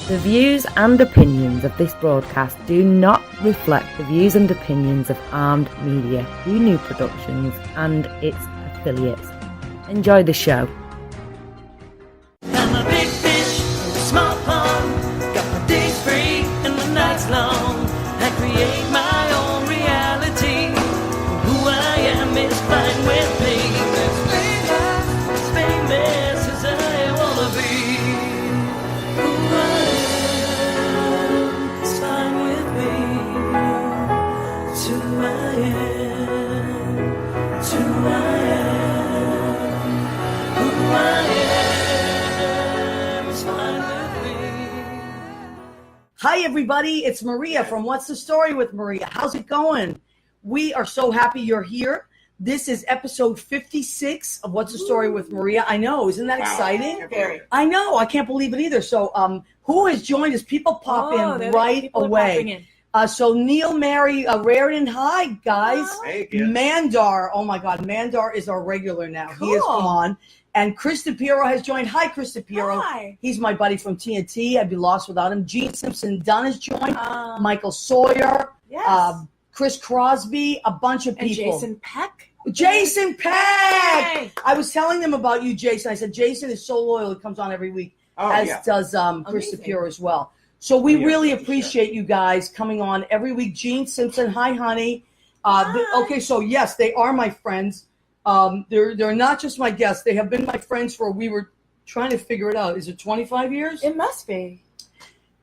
The views and opinions of this broadcast do not reflect the views and opinions of Armed Media, New Productions and its affiliates. Enjoy the show. I'm a big fish in a small pond. Got my days free and my nights long. I create my own reality. Who I am is fine with me. As famous as I wanna be. Who I am is fine with me. It's who I am. It's who I am. Who I am is fine with me. Hi, everybody. It's Maria from What's the Story with Maria. How's it going? We are so happy you're here. This is episode 56 of What's the Story with Maria. I know. Isn't that exciting? Very. I know. I can't believe it either. So who has joined us? People pop in right away. So Neil, Mary, Raritan, hi, guys. Hey, kids. Mandar. Oh, my God. Mandar is our regular now. He has come on. And Chris DePiero has joined. Hi, Chris DePiero. Hi. He's my buddy from TNT. I'd be lost without him. Gene Simpson Dunn has joined. Michael Sawyer. Yes. Chris Crosby. A bunch of And people. Jason Peck. Jason Peck. Yay. I was telling them about you, Jason. I said, Jason is so loyal. He comes on every week, does Chris Amazing. DePiero as well. So we Yeah, really for appreciate you guys coming on every week. Gene Simpson. Hi, honey. Hi. Okay, so yes, they are my friends. They're not just my guests. They have been my friends for, we were trying to figure it out. Is it 25 years? It must be.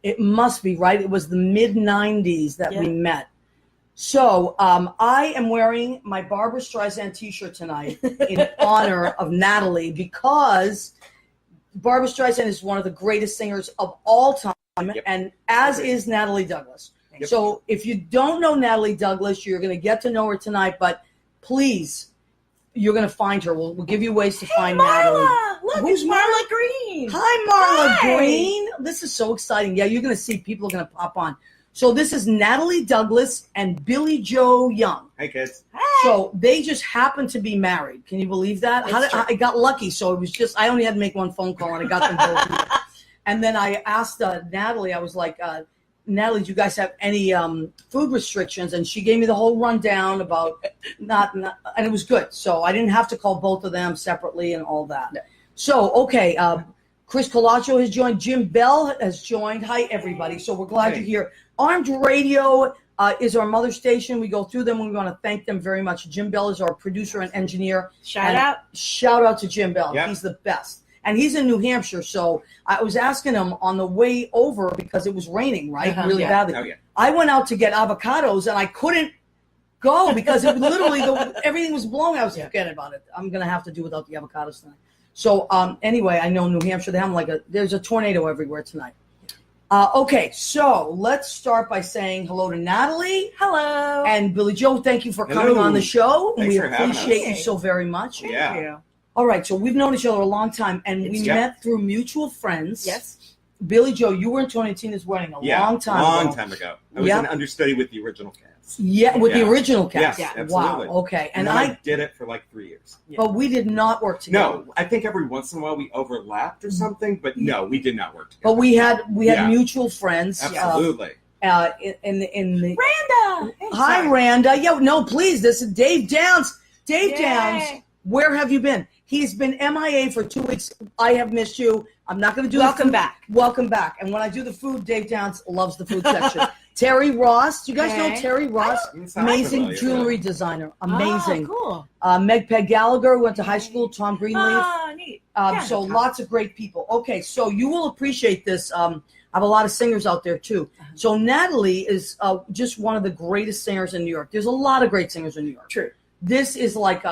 It must be, right? It was the mid-90s that we met. So I am wearing my Barbra Streisand t-shirt tonight in honor of Natalie, because Barbra Streisand is one of the greatest singers of all time, and as is Natalie Douglas. So if you don't know Natalie Douglas, you're going to get to know her tonight, but please, you're going to find her. We'll give you ways to find Natalie. Look, Who's it's Marla Green. Hi, Marla Hi. Green. This is so exciting. Yeah, you're going to see people are going to pop on. So this is Natalie Douglas and Billy Joe Young. Hey, kids. So they just happened to be married. Can you believe that? I got lucky. So it was just, I only had to make one phone call and I got them both. And then I asked Natalie, I was like, Natalie, do you guys have any food restrictions? And she gave me the whole rundown about not, and it was good. So I didn't have to call both of them separately and all that. So, okay, Chris Colacho has joined. Jim Bell has joined. Hi, everybody. So we're glad you're here. Armed Radio is our mother station. We go through them. We want to thank them very much. Jim Bell is our producer and engineer. Shout out. Shout out to Jim Bell. Yep. He's the best. And he's in New Hampshire, so I was asking him on the way over because it was raining, right? Really badly. Oh, yeah. I went out to get avocados, and I couldn't go because it literally, everything was blowing. I was like, forget about it. I'm going to have to do without the avocados tonight. So anyway, I know New Hampshire, they have there's a tornado everywhere tonight. Okay, so let's start by saying hello to Natalie. Hello. And Billy Joe, thank you for coming on the show. Thanks we for having appreciate us. you so very much. Thank you. All right, so we've known each other a long time, and we met through mutual friends. Yes. Billy Joe, you were in Tony Tina's wedding a long time ago. I was an understudy with the original cast. Yeah, with the original cast. Yes, absolutely. Wow, okay. And then I did it for like 3 years. But we did not work together. No, I think every once in a while we overlapped or something, but no, we did not work together. But we had mutual friends. Absolutely. In the Randa. Hi, Randa. Yeah, no, please. This is Dave Downs. Dave Downs, where have you been? He's been MIA for 2 weeks. I have missed you. I'm not going to do Welcome back. Welcome back. And when I do the food, Dave Downs loves the food section. Terry Ross. Do you guys know Terry Ross? Amazing jewelry designer. Amazing. Oh, cool. Meg Peg Gallagher went to high school. Tom Greenleaf. Neat. So lots of great people. Okay, so you will appreciate this. I have a lot of singers out there too. So Natalie is just one of the greatest singers in New York. There's a lot of great singers in New York. True. This is like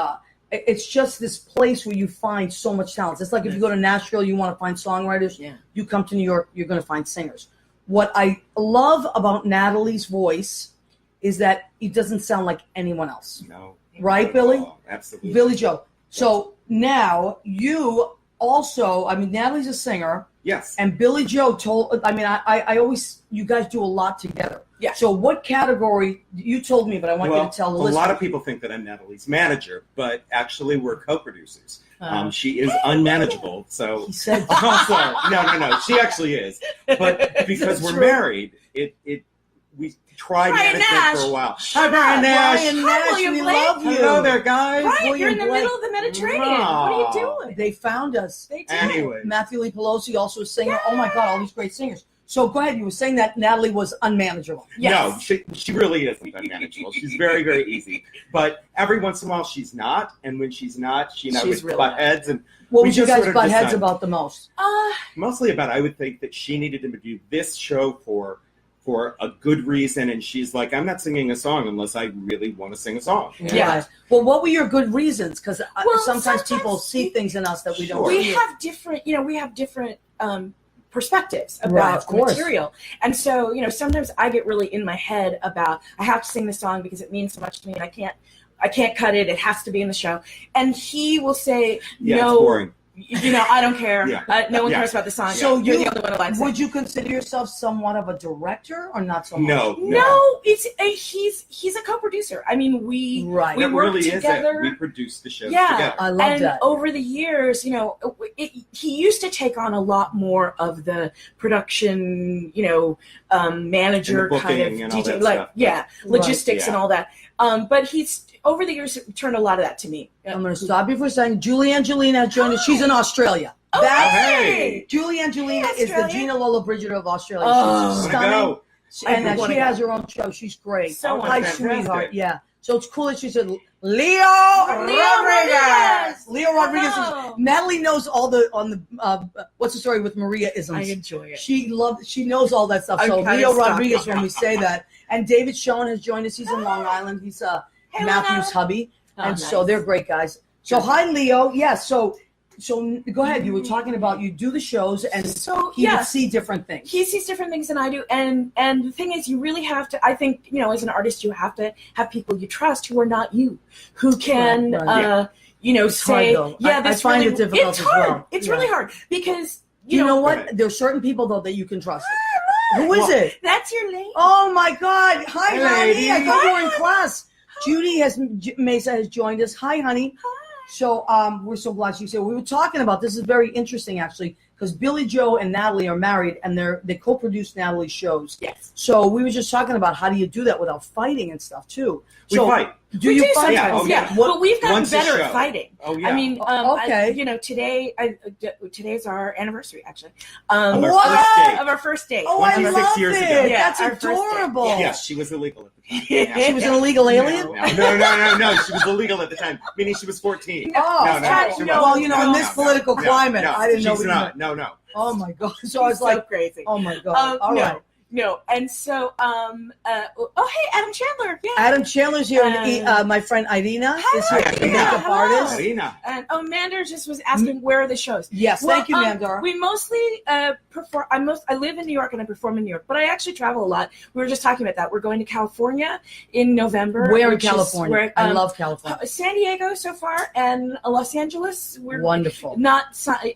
it's just this place where you find so much talent. It's like if you go to Nashville, you want to find songwriters. Yeah. You come to New York, you're going to find singers. What I love about Natalie's voice is that it doesn't sound like anyone else. No. Right, Billy? Oh, absolutely. Billy Joe. So now you also, Natalie's a singer. Yes. And Billy Joe I always, you guys do a lot together. Yeah. So what category, you told me, but I want you to tell the a listeners. lot of people think that I'm Natalie's manager, but actually we're co-producers. She is unmanageable. So He said also, no. She actually is. But because we're true? married, we tried Brian management Nash. for a while. Hi, Brian Nash. Brian Hi, Nash, William we Blake. love you. Hello there, guys. Brian, you're in the Blake. middle of the Mediterranean. Wow. What are you doing? They found us. They did. Anyway. Matthew Lee Pelosi, also a singer. Oh my God, all these great singers. So go ahead. You were saying that Natalie was unmanageable. Yes. No, she really isn't unmanageable. She's very, very easy. But every once in a while, she's not. And when she's not, she and I She's would really butt not. heads. And What we would you just guys sort of butt heads decided- about the most? Mostly about, I would think that she needed to do this show for a good reason. And she's like, I'm not singing a song unless I really want to sing a song. And Yeah. Well, what were your good reasons? Because sometimes sometimes people see things in us that we don't Sure. We see. have different perspectives Right, about of course. material. And so, sometimes I get really in my head about, I have to sing the song because it means so much to me and I can't cut it. It has to be in the show. And he will say, Yeah, no, it's boring. I don't care. Yeah. No one Yeah. cares about the song. So You're you- the only one who likes it. Would you consider yourself somewhat of a director or not so much? No. No, he's a co-producer. I mean, we Right. we It work really together. is that we produce the show Yeah. together. I love and that. over the years, he used to take on a lot more of the production, manager And the kind of booking and all DJ, that stuff. logistics Yeah. and all that. But he's over the years turned a lot of that to me. I'm going to stop you for a second. Julie Angelina joined us. She's in Australia. Oh, That's hey! Julie Angelina Hey, is the Australia. Gina Lola Bridget of Australia. Oh. She's Wanna stunning. go? And I wanna she go. has her own show. She's great. So Hi, fantastic. sweetheart. Yeah. So it's cool that she said Leo Rodriguez. Leo Rodriguez. Hello. Natalie knows all what's the story with Maria isms. enjoy it. She knows all that stuff. I'm So kinda Leo stuck. Rodriguez when we say that. And David Schoen has joined us. He's in Long Island. He's Hey, Matthew's Lana. hubby. Oh, And so nice. they're great guys. So hi Leo. Yeah, so go ahead. You were talking about you do the shows and So he would yes. see different things. He sees different things than I do, and the thing is, you really have to. I think as an artist, you have to have people you trust who are not you, who can, Right, right. say, hard, though. yeah, I this find really, it difficult It's as hard. well. It's Yeah. really hard because You know what? Right. There's certain people though that you can trust. Who is Well, it? that's your lady. Oh my God! Hi, Hey, honey. lady. I thought you were in class. Judy Mesa has joined us. Hi, honey. Hi. So we're so glad she's here. We were talking about this is very interesting actually because Billy Joe and Natalie are married and they co-produce Natalie's shows. Yes. So we were just talking about how do you do that without fighting and stuff too. We So fight. do We you do fight? sometimes, Oh, yeah. yeah. But we've gotten Once a better show. at fighting. Oh, yeah. I mean, okay. today, today's our anniversary, actually. Of our What? first date. Of our first date. Oh, I 26 love years it. ago. Yeah, That's our first date. adorable. Yes, she was illegal at the time. She was an illegal alien? No. She was illegal at the time, meaning she was 14. Oh, No, well, she wasn't. you know, in this political climate, I didn't know she's what you not. meant. No. Oh my God! So I was so like, crazy. oh my God! All right. No, and so, hey, Adam Chandler, yeah. Adam Chandler's here, and my friend Irina is here, Hi, the Irina. makeup Hello. artist. Irina. And Mander just was asking where are the shows. Yes, Well, thank you, Mandar. We mostly perform. I live in New York and I perform in New York, but I actually travel a lot. We were just talking about that. We're going to California in November. Where in which is California? where, I love California. San Diego so far, and Los Angeles. We're Wonderful.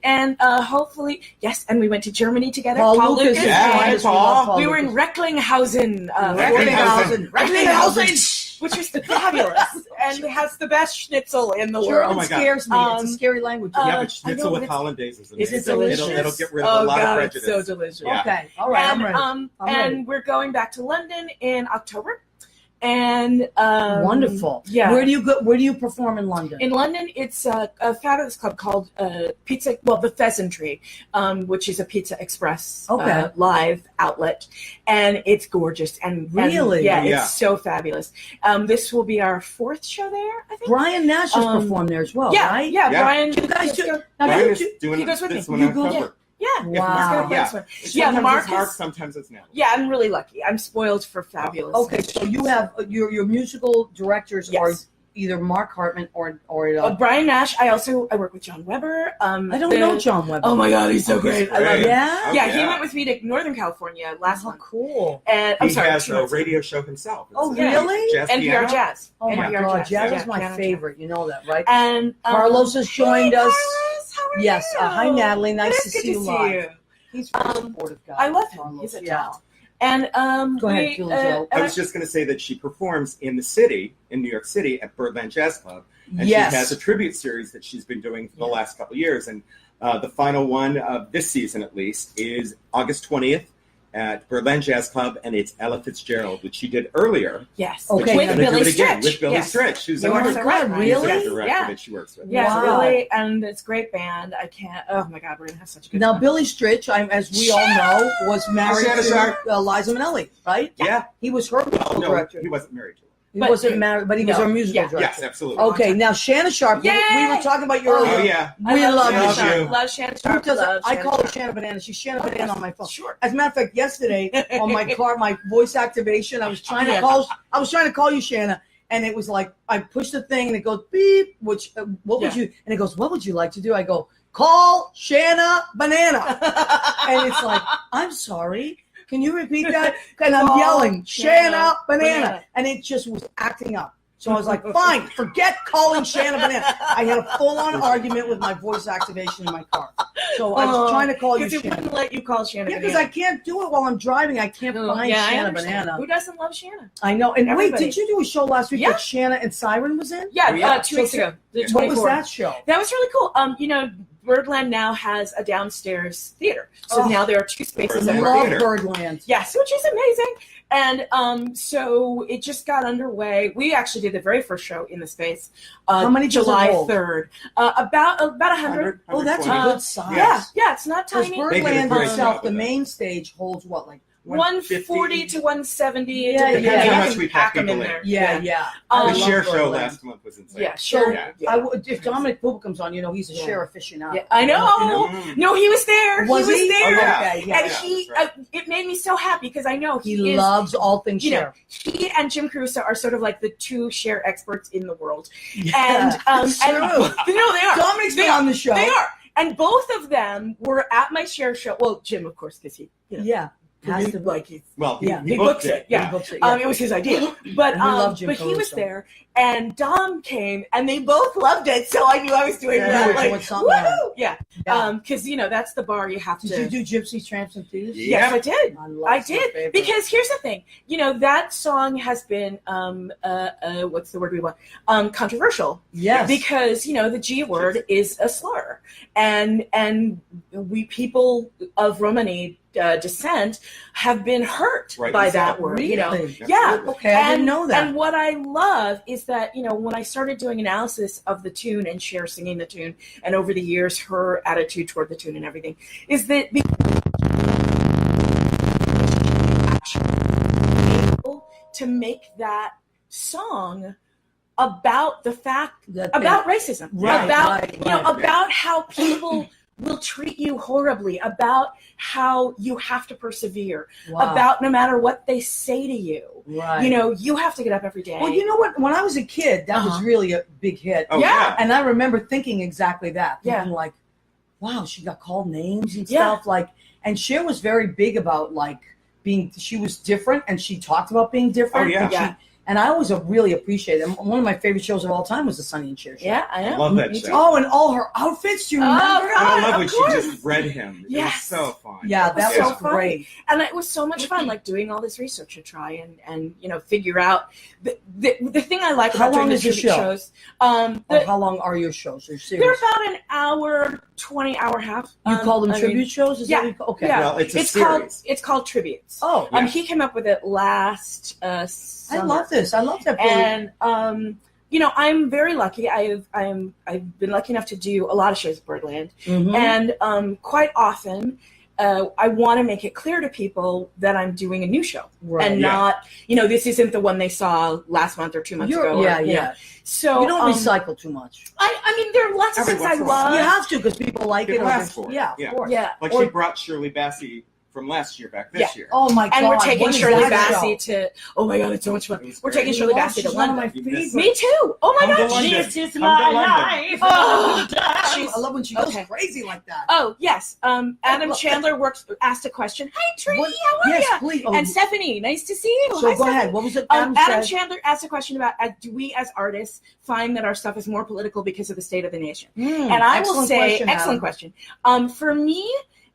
and hopefully yes. And we went to Germany together. Paul Lucas. Yeah, joined hi, us. We love Paul. We were in Recklinghausen, Recklinghausen. which is fabulous and has the best schnitzel in the Oh German world. my God. scares me. It's a scary language. Yeah, I but schnitzel know, with but it's- hollandaise is Is amazing. it delicious? It'll get rid of a lot of prejudice. It's so delicious. Yeah. Okay, all right, I'm And, ready. I'm and ready. we're going back to London in October. And Wonderful. Yeah. Where do you go? Where do you perform in London? In London, it's a fabulous club called Pizza. Well, the Pheasantry, which is a Pizza Express Okay. live outlet, and it's gorgeous. And Really? yeah, Yeah. it's so fabulous. This will be our 4th show there, I think. Brian Nash has Um, performed there as well, yeah, right? yeah, Yeah. Brian. You guys do. Now, Brian you is do- doing he goes with this me. one You in go- October. Yeah. Wow. Yeah. Sometimes Mark it's Mark, is- sometimes it's Natalie. Yeah, I'm really lucky. I'm spoiled for fabulous. Okay, so you have your musical directors Yes. are either Mark Hartman or Brian Nash. I work with John Weber. I don't know John Webber. Oh my God, he's so great. I love him. Yeah. Oh, Yeah, he went with me to Northern California last Oh, month. cool. And I'm He sorry, has 2 a months. radio show himself. Oh, Isn't it? really? Jazz NPR piano? Jazz. Oh my NPR God, Jazz. Jazz Yeah, is my piano favorite. You know that, right? And Carlos has joined hey, us. Carlos, how are Yes. you? Hi, Natalie. Nice It to is good see you live. you. He's a very supportive guy. I love him. Carlos. He's a Yeah. doll. And Go ahead, Julie Jo. I was just going to say that she performs in the city, in New York City, at Birdland Jazz Club. And Yes. she has a tribute series that she's been doing for the last couple of years. And the final one of this season, at least, is August 20th at Berlin Jazz Club, and it's Ella Fitzgerald, which she did earlier. Yes. Okay. She's With gonna do Billy it again Stritch. with Billy Yes. Stritch, who's They a work Oh, so God, right. really? music director Yeah. that she works with. Yes, Wow. Billy, and it's a great band. I can't. Oh my God, we're gonna have such a good Now, time. Billy Stritch, as we all know, was married Shanna to Sharp. Liza Minnelli, right? Yeah. He was her musical Well, no, director. he wasn't married to her. He But- wasn't married, but he was No. her musical Yeah. director. Yes, absolutely. Okay, now Shanna Sharp, we Yay! were talking about you Oh, earlier. yeah. We love you, love Shanna. you. Love Shannon Who Sharp. doesn't- Love I Shannon call her Sharp. Shanna Banana. She's Shanna Banana on my phone. Sure. As a matter of fact, yesterday on my car, my voice activation, I was trying to call you Shanna, and it was like I pushed the thing and it goes beep. Which what would Yeah. you? And it goes, what would you like to do? I go, call Shanna Banana, and it's like, I'm sorry. Can you repeat that? And I'm Call yelling, Shanna Banana. Banana. And it just was acting up. So I was like, fine, forget calling Shanna Banana. I had a full-on argument with my voice activation in my car. So I was trying to call you Because it Shanna. wouldn't let you call Shannon. Yeah, because I can't do it while I'm driving. I can't find I Shanna understand. Banana. Who doesn't love Shanna? I know. And wait, Everybody. did you do a show last week Yeah. that Shanna and Siren was in? Yeah, Oh, yeah. 2 weeks ago. The What was 24th. that show? That was really cool. Birdland now has a downstairs theater, so Oh. now there are 2 spaces. I Birdland that love Theater. Birdland. Yes, which is amazing. And so it just got underway. We actually did the very first show in the space. How many does it July hold? 3rd. About 100. Oh, that's a 120. good size. Yeah, it's not Because tiny. They did a Birdland great itself, job the with main stage holds what, like 140 to 170. Yeah, depending yeah. on How you much can we pack pack them in people in. there. yeah. Um, I The love share show Birdland. last month was insane. Yeah, So sure. Yeah. if Dominic Poop comes on, he's a Yeah. share aficionado. Yeah, I know. Mm. No, he was there. Was he was he? there. Oh, yeah. Okay, yeah. And he, that's right. it made me so happy because I know He is, loves all things you know, share. he and Jim Caruso are sort of like the 2 share experts in the world. Yeah, it's and true. no, they are. Dominic's They been on the show. They are. And both of them were at my share show. Well, Jim, of course, because he, Yeah. Has to be. like he's Well, Yeah. he He booked books it. it, yeah. He books it, yeah. It was his idea, but And we love Jim but he was Caruso. there, and Dom came, and they both loved it. So I knew I was doing Yeah, that. you were Like, doing something right. woohoo! Yeah, Yeah. because that's the bar you have Did to. you do Gypsies, Tramps, and Thieves? Yeah. Yes, I did. I love I it's my did favorite. because here's the thing. That song has been what's the word we want? Controversial. Yes. Because the G word is a slur, and we people of Romani descent have been hurt Rightly by so. that word. Really? Yeah. Okay, I didn't know that. And what I love is that when I started doing analysis of the tune and Cher singing the tune, and over the years her attitude toward the tune and everything, is that able to make that song about the fact about racism, Right, about right. about how people will treat you horribly, about how you have to persevere, Wow. about no matter what they say to you, Right. you have to get up every day. Well, you know what? When I was a kid, that was Uh-huh. really a big hit. Oh, Yeah. yeah. And I remember thinking exactly that. Yeah. Thinking like, wow, she got called names and Yeah. stuff. Like, and Cher was very big about she was different, and she talked about being different. Oh, yeah. And, Yeah. and I always really appreciate it. And one of my favorite shows of all time was the Sonny and Cher show. Yeah, I know. I love that Me show. too. Oh, and all her outfits. Do you remember? Oh, And God. I love of when course. she just read him. It Yes. was so fun. Yeah, that so was funny. great. And it was so much fun, like doing all this research to try and figure out the thing I like How about doing long the is the tribute show? shows. Or how long are your shows? Your series? They're about an hour, 20 hour half. You call them I mean, tribute shows? Is yeah. that what you call? Okay. Yeah. Well, it's a called series. tributes. Oh, Yeah. He came up with it last I summer. love this. I love that. Billy. And I'm very lucky. I've been lucky enough to do a lot of shows at Birdland, Mhm. and quite often I want to make it clear to people that I'm doing a new show, Right. and Yeah. not this isn't the one they saw last month or 2 months ago. Yeah, or, yeah. So You don't recycle too much. I mean, there are lots of Every things I once in a while. love. You have to because people like People it. ask for it. Yeah, Yeah. of course. Yeah. Like Or- she brought Shirley Bassey from last year back this Yeah. year. Oh my god! And we're taking when is Shirley that Bassey show? to. Oh my god, it's so much fun. It was We're great. taking Shirley Oh, Bassey to she's one of London. my You missed favorites. Me too. Oh my Come to god, London. this is Come my to London. life. Oh, I love when she goes Okay. crazy like that. Oh yes. Adam love- Chandler asked a question. Hi Tree, What- how are yes, you? please. Oh, And Stephanie, nice to see you. so Hi, go Stephanie. ahead. What was it? Adam said? Chandler asked a question about do we as artists find that our stuff is more political because of the state of the nation? Mm, And I will excellent say, question, excellent Adam. question. For me,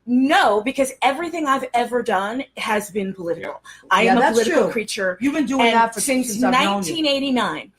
no, because everything I've ever done has been political. I Yeah, am a that's political true. creature. You've been doing And that for since I've known you. 1989.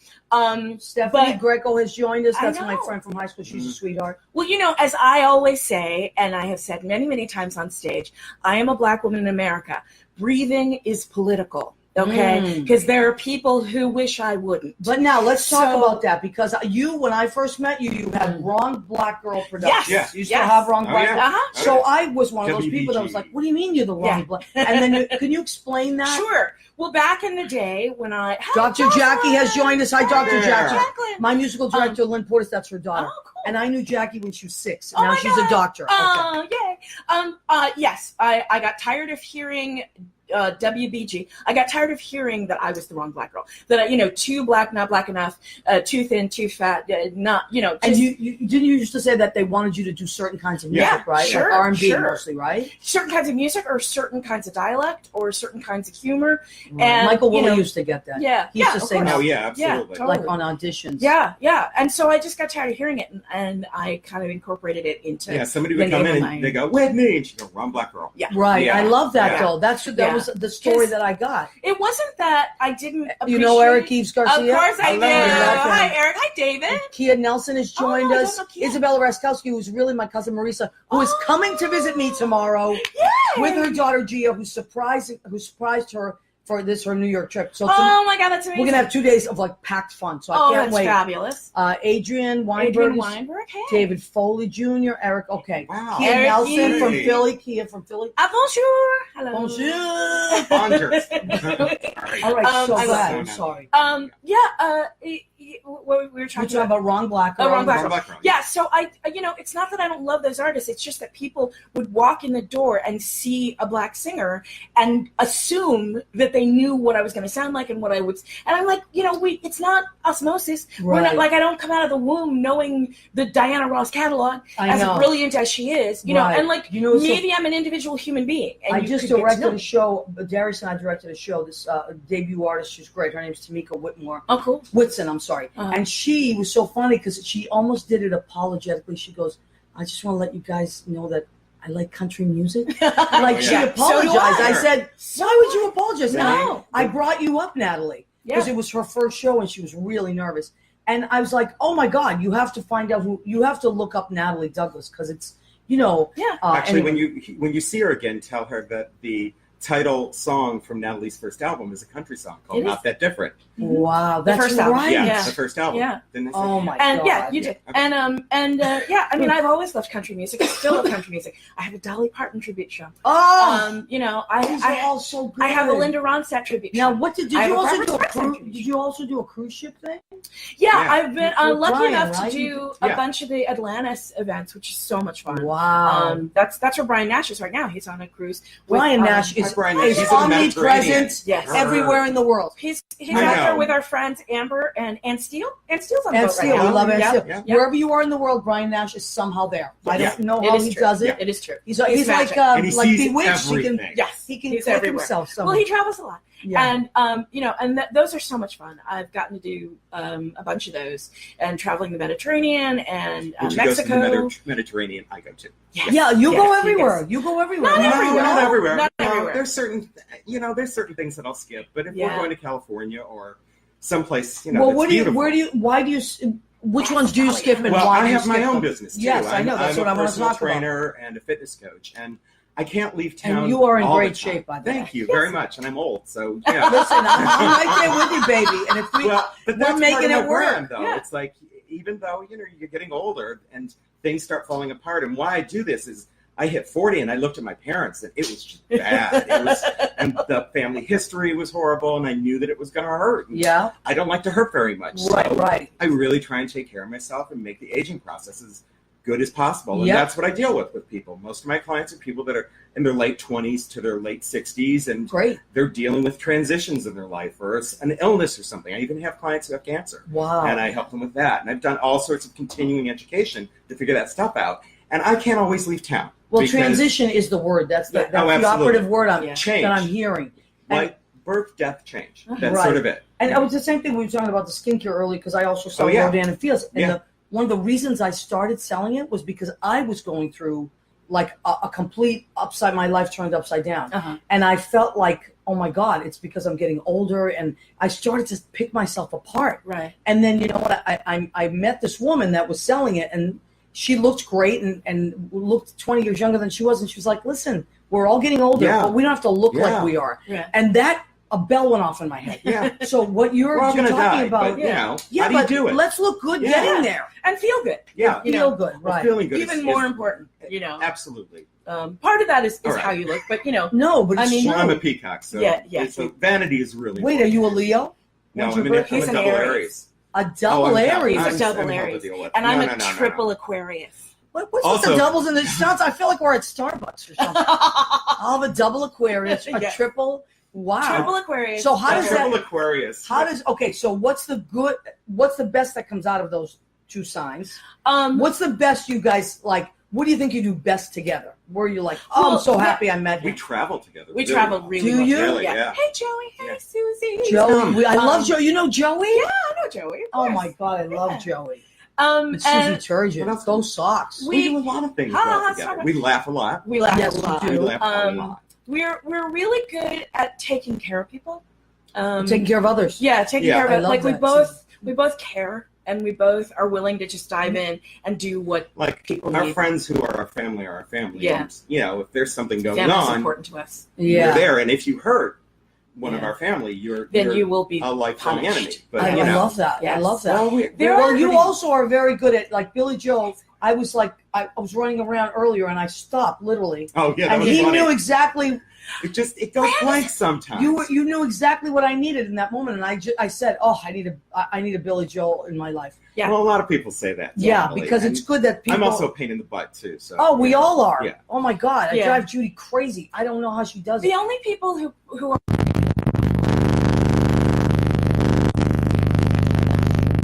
Stephanie but- Greco has joined us. I That's my know. friend from high school. She's a sweetheart. Well, as I always say, and I have said many, many times on stage, I am a Black woman in America. Breathing is political, okay? Because there are people who wish I wouldn't. But now let's talk So- about that, because when I first met you, you had Wrong Black Girl Productions. Yes. You still have Wrong Oh, Black yeah. Girl. Uh-huh. So I was one of those people that was WBG. like, what do you mean you're the Wrong Yeah. Black? And then can you explain that? Sure. Well, back in the day when Hi, Dr. Jackie has joined us. Hi, Dr. Yeah. Jackie. Jacqueline. My musical director, Lynn Portis, that's her daughter. Oh, cool. And I knew Jackie when she was 6. Oh Now my she's a God. doctor. Okay. Oh, yay. Yes, I got tired of hearing WBG. I got tired of hearing that I was the wrong Black girl. That too black, not black enough, too thin, too fat, not just, And you didn't you used to say that they wanted you to do certain kinds of music, Yeah, right? sure, like R&B sure. mostly, right? certain kinds of music or certain kinds of dialect or certain kinds of humor. Right. And Michael Woolley used to get that. Yeah, He used yeah, to of say course. no. Oh yeah, Yeah, absolutely. totally. Like on auditions. Yeah. And so I just got tired of hearing it, and I kind of incorporated it into. Yeah, somebody would the come name in of and my- they go, "With me," and she go, "Wrong Black girl." Yeah. Right. Yeah. I love that Yeah. though. That Yeah. was the story 'Cause- that I got. It wasn't that I didn't. You know Eric appreciate- Eves Garcia? Of course I do. love him. Hi, Eric. Hi, David. Kia Nelson has joined Oh, I us. don't know Kia. Isabella Raskowski, who's really my cousin Marisa, who is Oh. coming to visit me tomorrow Yay. with her daughter Gia, who surprised her for her New York trip. So Oh my God, that's amazing. we're gonna have 2 days of like packed fun. So I Oh, can't that's wait. fabulous. Adrian Weinberg, Adrian is- Weinberg. Hey. David Foley Jr., Eric. Okay, Wow. Kia Eric Nelson from Eves. Philly. Kia from Philly. Bonjour. Hello. Bonjour. Bonjour. All right, so I love glad. it. I'm sorry. What we were We're talking talking about Wrong Black Girl. Oh, Wrong Black Wrong Girl. Black girl. Yeah, so it's not that I don't love those artists. It's just that people would walk in the door and see a black singer and assume that they knew what I was going to sound like and what I would. And I'm like, it's not osmosis. We're Right. not like I don't come out of the womb knowing the Diana Ross catalog I as know. brilliant as she is, Right. and like You know, so- maybe I'm an individual human being. And I you just could get to directed know a me. show. Darius and I directed a show. This debut artist, she's great. Her name's Tamika Whitmore. Oh, cool. Whitson, I'm sorry. Uh-huh. And she was so funny because she almost did it apologetically. She goes, I just want to let you guys know that I like country music. Like she yeah. apologized. So do I I. said, why would you apologize? And No. I brought you up, Natalie, because Yeah. it was her first show and she was really nervous. And I was like, oh my God, you have to find out you have to look up Natalie Douglas because it's, Yeah. Actually, anyway. when you see her again, tell her that the title song from Natalie's first album is a country song called It "Not That Different." Wow, that's first album. right. Yeah, Yeah. the first album. Yeah. Didn't I say? Oh my And God. yeah, you did. Okay. I mean, I've always loved country music. I still love country music. I have a Dolly Parton tribute show. Oh, These are I I all so good. I have a Linda Ronstadt tribute Now, show. what did I you have a also Barbra do? Streisand tribute Did you also do a cruise ship thing? Yeah, Yeah. I've been With lucky Brian, enough right? to do Yeah. a bunch of the Atlantis events, which is so much fun. Wow. That's where Brian Nash is right now. He's on a cruise. with, Brian Nash is, Brian Nash, is he's in the Mediterranean. omnipresent Yes. everywhere in the world. He's I out there know. with our friends Amber and Steele. And Steele's on the And boat Steele, right we now. love Ann Yeah. Steele. Yeah. Wherever you are in the world, Brian Nash is somehow there. I Yeah. don't know It how is he true. does it. It is true. He's like magic. And he like sees Bewitched. everything. Yes, He can he's click everywhere. himself Well, somewhere. he travels a lot. Yeah. And those are so much fun. I've gotten to do a bunch of those and traveling the Mediterranean and When she goes to Mexico. the Mediterranean, I go too. Yes. Yeah, you Yes, go he everywhere. does. You go everywhere. Not everywhere. Not everywhere. Not No, everywhere. There's certain things that I'll skip. But if Yeah. we're going to California or someplace, Well, that's beautiful. which ones do you skip and Well, why I do you have my skip own them? business too. Yes, I know. That's I'm what I a want to personal talk about. trainer and a fitness coach, and I can't leave town. And you are in all the great time. shape, by the way. Thank you very much, and I'm old, so yeah. Listen, I'm right there with you, baby. And if we, Well, but we're that's making part of it my work. brand, though. Yeah. It's like even though you're getting older and things start falling apart, and why I do this is I hit 40 and I looked at my parents and it was just bad. And the family history was horrible, and I knew that it was going to hurt. And yeah, I don't like to hurt very much, right, so right. I really try and take care of myself and make the aging process as good as possible. And Yep. that's what I deal with people. Most of my clients are people that are in their late 20s to their late 60s, and Great. they're dealing with transitions in their life or an illness or something. I even have clients who have cancer, Wow. and I help them with that. And I've done all sorts of continuing education to figure that stuff out. And I can't always leave town. Well, because, transition is the word. That's the, Yeah. that's Oh, the absolutely. operative word Change. that I'm hearing. like birth, death, change. That's Right. sort of it. And it was the same thing we were talking about the skincare earlier, because I also sell Oh, yeah. Rodan and Fields. And Yeah. one of the reasons I started selling it was because I was going through like a complete upside. My life turned upside down, Uh-huh. and I felt like, oh my God, it's because I'm getting older, and I started to pick myself apart. Right. And then you know what? I met this woman that was selling it, and she looked great and looked 20 years younger than she was, and she was like, "Listen, we're all getting older, Yeah. but we don't have to look Yeah. like we are." Yeah. And that a bell went off in my head. Yeah. So what you're We're all talking gonna die, about, but, you know, yeah, how do you but do it? let's look good Yeah. getting there. And feel good. Yeah. You Feel know, good, Well, right? feeling good Even is, more important, you know. Absolutely. Part of that is All right. how you look, but you know, No, but I it's mean- true. Well, I'm a peacock, so Yeah. so vanity is really. Wait, are you a Leo? No, When's I'm, your birthday? I'm He's a an double Aries. Aries. A double I'm Aries. He's a I'm double hell to Aries. deal with. And I'm No, a no, no, no, triple no. Aquarius. What's with Also- the doubles in this? Sounds. I feel like we're at Starbucks or something. I'll have a double Aquarius, a Yeah. triple. Wow. Triple Aquarius. So how does that- Triple Aquarius. Okay, so what's the best that comes out of those two signs? Um, What's the best you guys like? What do you think you do best together? Where you're like, oh, Well, I'm so yeah. happy I met We him. travel together. we do. travel really Do well. you? Really, Yeah. yeah. Hey, Joey. Hey, Yeah. Susie. Joey, I love Um, Joey. You know Joey? Yeah, I know Joey. of Oh course. my God, I love Yeah. Joey. And Susie Turgeon. What else? Go Sox. We do a lot of things well let's together. talk We laugh a lot. we laugh Yes, a lot. we We do. laugh a Um, lot. We're really good at taking care of people. Taking care of others. Yeah, taking Yeah. care of I it. love Like that. we both care, and we both are willing to just dive in and do what Like people our need. friends who are our family are our family. Yeah. And, you know, if there's something going Family's on, important to us. Yeah. you're there. And if you hurt one of Yeah. our family, you're You will be a lifelong punished. enemy. But I you know, love that. I Yes. love that. well, Well, you pretty- also are very good at, like Billy Joe. I was like, I was running around earlier and I stopped literally. oh yeah, that And was he funny. knew exactly, it goes blank sometimes. you knew exactly what I needed in that moment. And I said, oh, I need a Billy Joe in my life. Yeah. Well, a lot of people say that. Yeah, definitely. because And it's good that people. I'm also a pain in the butt too. So. Oh, we all are. Yeah. Oh my God, I Yeah. drive Judy crazy. I don't know how she does it. The only people who are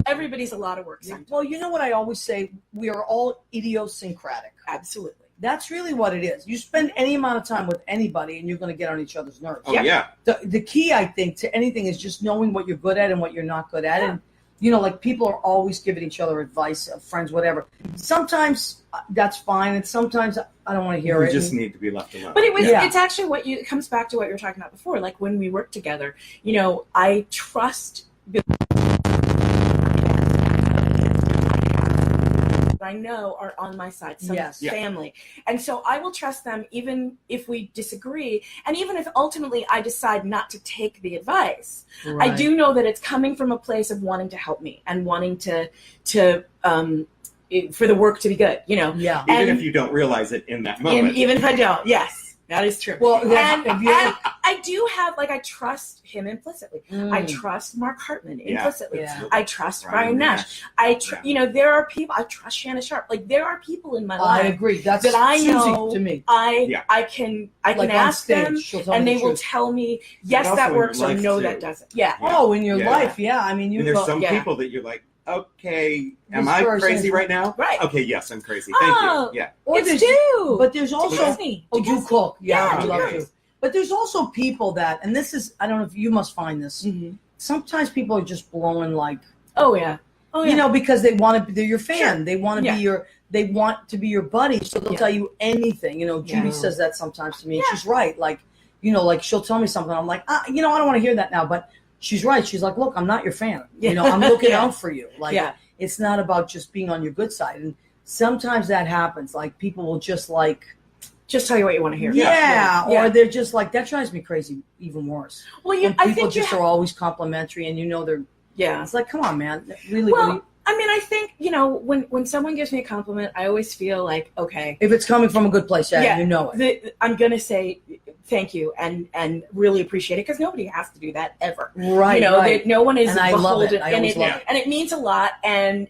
everybody's a lot of work. Sometimes. Well, you know what I always say? We are all idiosyncratic. Absolutely. That's really what it is. You spend any amount of time with anybody, and you're going to get on each other's nerves. Oh yeah. The key, I think, to anything is just knowing what you're good at and what you're not good at. And, you know, like people are always giving each other advice, friends, whatever. Sometimes that's fine, and sometimes I don't want to hear You it. just need to be left alone. But Yeah. it's actually it comes back to what you were talking about before. Like when we work together, you know, I trust Bill. I know are on my side, some Yes. Yeah. family. And so I will trust them even if we disagree. And even if ultimately I decide not to take the advice, I Right. do know that it's coming from a place of wanting to help me and wanting to for the work to be good, you know. Yeah. Even and- if you don't realize it in that moment. Even if I don't, yes. That is true. Well, and if you- I do have, like, I trust him implicitly. I Mm. trust Mark Hartman Yeah. implicitly. Yeah. I trust Ryan Ryan Nash. Yeah. You know, there are people, I trust Shanna Sharp. Like, there are people in my I life agree. That's that I Susie know to me. Yeah. I can Like on ask stage, them she'll tell and me they the will truth. tell me, yes, also that in your works, or life, no, too. that doesn't. Yeah. Oh, in your Yeah. life, yeah. I mean, you. And there's some yeah. people that you're like, okay, am This I person crazy is- right now? Right. Okay, yes, I'm crazy. Thank Oh. you. Yeah. Or It's there's- due. But there's also Disney. oh, do cook. Yeah, Yeah, I love okay. to. But there's also people that, and this is, I don't know if you must find this. Mhm. Sometimes people are just blowing like, Oh, yeah. Oh, yeah. you know, because they want to. They're your fan. Sure. They want to Yeah. be your. They want to be your buddy, so they'll Yeah. tell you anything. You know, Judy Yeah. says that sometimes to me. And Yeah. she's right. Like, you know, like she'll tell me something. I'm like, you know, I don't want to hear that now. But she's right. She's like, look, I'm not your fan. You know, I'm looking Yeah. out for you. Like, Yeah. it's not about just being on your good side. And sometimes that happens. Like people will just like. Just tell you what you want to hear. Yeah, Yeah. or they're just like, that drives me crazy even worse. Well, When I people think just are always complimentary and you know they're, yeah. it's like, come on, man. Really, Well, really, I mean, I think, you know, when someone gives me a compliment, I always feel like, okay, if it's coming from a good place, yeah, you know it. I'm going to say thank you and really appreciate it because nobody has to do that ever. Right, You know, right. no one is And I love it. beholden. I and always love it. And it means a lot. And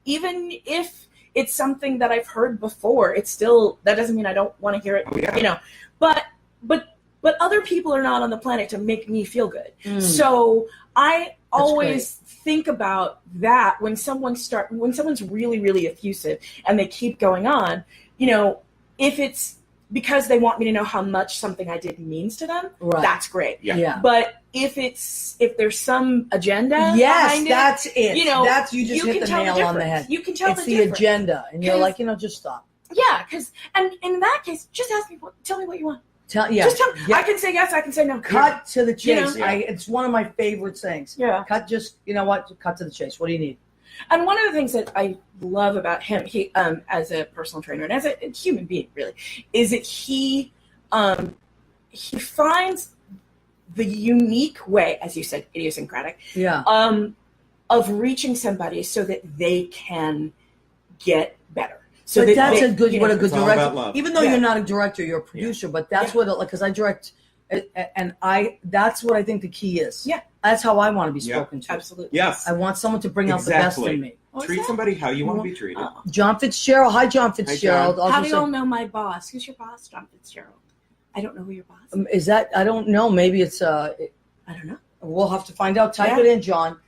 even if it's something that I've heard before, it's still, that doesn't mean I don't want to hear it, Oh, yeah. you know, but other people are not on the planet to make me feel good. Mm. So I That's always think about that when someone's really, really effusive and they keep going on, you know, if it's because they want me to know how much something I did means to them, Right. that's great. Yeah. Yeah. But if there's some agenda Yes, behind that's it. you know, That's, you just you hit can the tell nail the on the difference. head. You can tell It's the the difference. agenda. And you're 'Cause- like, you know, just stop. Yeah, and in that case, just ask me. Tell me what you want. Just tell me. Yeah. I can say yes. I can say no. Cut to the chase. You know? It's one of my favorite things. Yeah. Cut. Just you know what? Cut to the chase. What do you need? And one of the things that I love about him, he as a personal trainer and as a human being, really, is that he finds the unique way, as you said, idiosyncratic, of reaching somebody so that they can get better. So but that's they, a good, what a good it's all about love. director. Even though you're not a director, you're a producer. But that's what, like, because I direct, and that's what I think the key is. Yeah, that's how I want to be spoken to. Absolutely. Yes, I want someone to bring out the best in me. Treat somebody how you want to be treated. John Fitzgerald. Hi, John Fitzgerald. Hi, John. How do you all know my boss? Who's your boss, John Fitzgerald? I don't know who your boss is. Is that? I don't know. Maybe it's. I don't know. We'll have to find out. Type it in, John.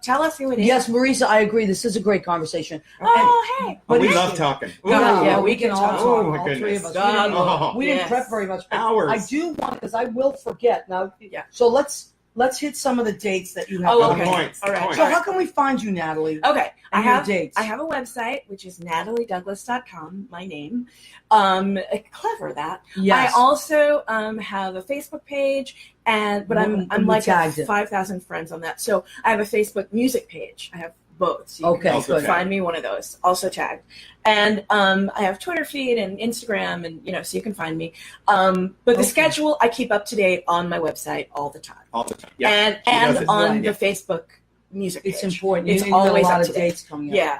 Tell us who it is. Yes, Marisa, I agree. This is a great conversation. Hey. But we love talking. Yeah, we can all talk. Oh, my all goodness. three of us. We didn't prep very much. Hours. I do want, because I will forget. Now, yeah. So let's hit some of the dates that you have. Oh, okay. The points. All right. So how can we find you, Natalie? Okay. I have dates. I have a website, which is nataliedouglas.com, my name. Clever that. Yes. I also have a Facebook page, but I'm like 5,000 friends on that. So I have a Facebook music page. I have both. So you can good. find me one of those, also tagged. And I have Twitter feed and Instagram, and so you can find me. But the schedule I keep up to date on my website all the time. All the time. Yeah. And on the Facebook music page. It's important. It's you always a lot up of to date. dates coming up. Yeah.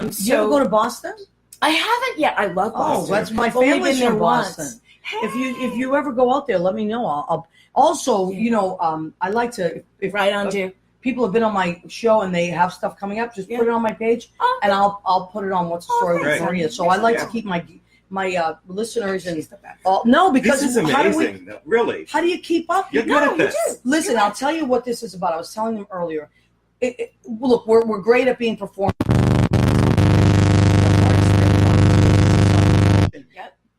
Do you ever go to Boston? I haven't yet. I love Boston. Oh, that's my I've only family's been there from Boston. once. Hey. If you ever go out there, let me know. I'll also, I like to if right on to people have been on my show and they have stuff coming up, just put it on my page, and I'll put it on What's the Story with Maria. So I like to keep my listeners and because this is amazing. Really, how do you keep up? You're good at this. Listen, I'll tell you what this is about. I was telling them earlier. Look, we're great at being performers.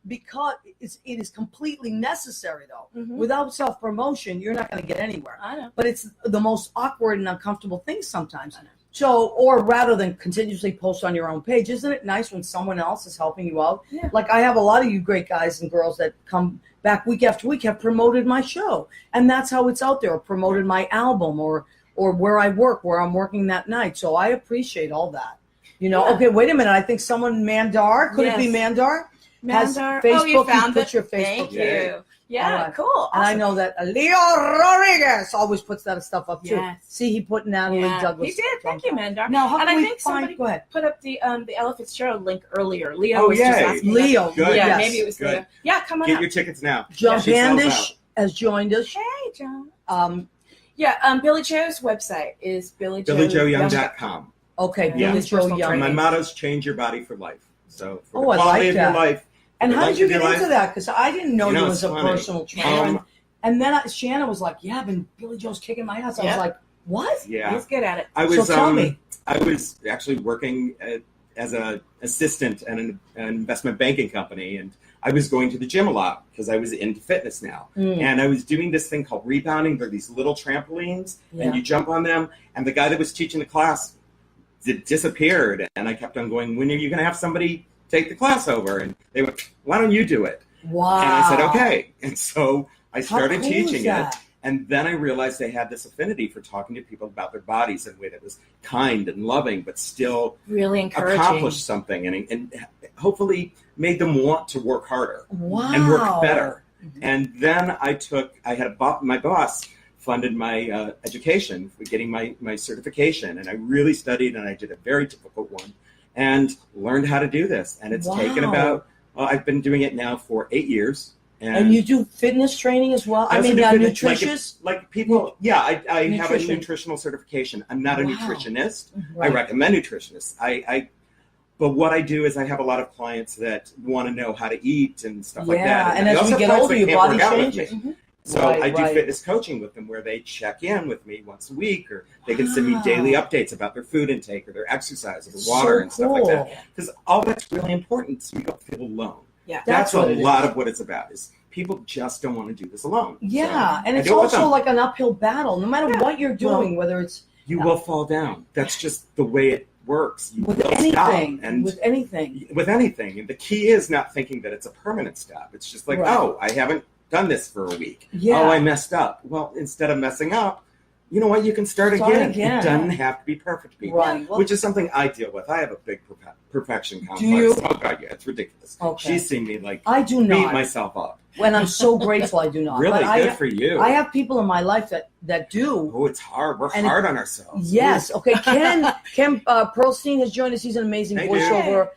Because it is completely necessary, though. Mm-hmm. Without self-promotion, you're not going to get anywhere. I know. But it's the most awkward and uncomfortable thing sometimes. I know. So, or rather than continuously post on your own page, isn't it nice when someone else is helping you out? Yeah. Like I have a lot of you great guys and girls that come back week after week, have promoted my show. And that's how it's out there, or promoted my album or where I work, where I'm working that night. So I appreciate all that. Okay, wait a minute. I think someone, Mandar, could it be Mandar? Mandar. Facebook, you found put your Facebook. Thank you. Yeah, cool. Awesome. And I know that Leo Rodriguez always puts that stuff up too. Yes. See, he put Natalie Douglas. He did. Thank you, Mandar. Now, how can I we think find? somebody Go ahead. put up the Ella Fitzgerald link earlier. Leo was just asking. Leo. Good. Yeah, yes. maybe it was Leo. Yeah, come on. Get up. your tickets now. John Pandish has joined us. Hey, John. Billy Joe's website is BillyJoeYoung.com. Okay, Billy Joe Young. And my motto is change your body for life. So for the I quality like of that. your life. And how did you get into that? Because I didn't know you was a funny. personal trainer. And then Shannon was like, "Yeah, but Billy Joe's kicking my ass." I was like, "What?" Yeah, he's good at it. So tell me. I was actually working as an assistant at an investment banking company, and I was going to the gym a lot because I was into fitness now. And I was doing this thing called rebounding. They're these little trampolines, and you jump on them. And the guy that was teaching the class disappeared, and I kept on going, "When are you going to have somebody take the class over?" And they went, "Why don't you do it?" Wow. And I said, "Okay." And so I started cool teaching is it. And then I realized they had this affinity for talking to people about their bodies in a way that was kind and loving, but still really encouraging, accomplished something and hopefully made them want to work harder and work better. And then my boss funded my education for getting my certification. And I really studied, and I did a very difficult one and learned how to do this. And it's taken about, I've been doing it now for 8 years. And you do fitness training as well? Nutritious? Like people, I have a nutritional certification. I'm not a nutritionist. Right. I recommend nutritionists. But what I do is I have a lot of clients that want to know how to eat and stuff like that. And as you get older, your body changes. So I do fitness coaching with them where they check in with me once a week, or they can send me daily updates about their food intake or their exercise or their water and stuff like that. Because all that's really important so you don't feel alone. Yeah, that's a lot of what it's about. Is people just don't want to do this alone. Yeah, so, and it's also like an uphill battle. No matter what you're doing, whether it's you will fall down. That's just the way works, you with will anything, stop. And with anything. with anything. And the key is not thinking that it's a permanent stop. It's just like, Right. oh, I haven't done this for a week. Yeah. Oh, I messed up. Well, instead of messing up, you know what? You can start again. It doesn't have to be perfect, people. Right. Well, which is something I deal with. I have a big perfection complex. Do you? Oh, God, yeah. It's ridiculous. Okay. She's seen me, like, I do beat not. myself up. When I'm so grateful, I do not. Really But good for you. I have people in my life that do. Oh, it's hard. We're And hard on ourselves. Yes. Okay. Ken Pearlstein has joined us. He's an amazing Hey, voiceover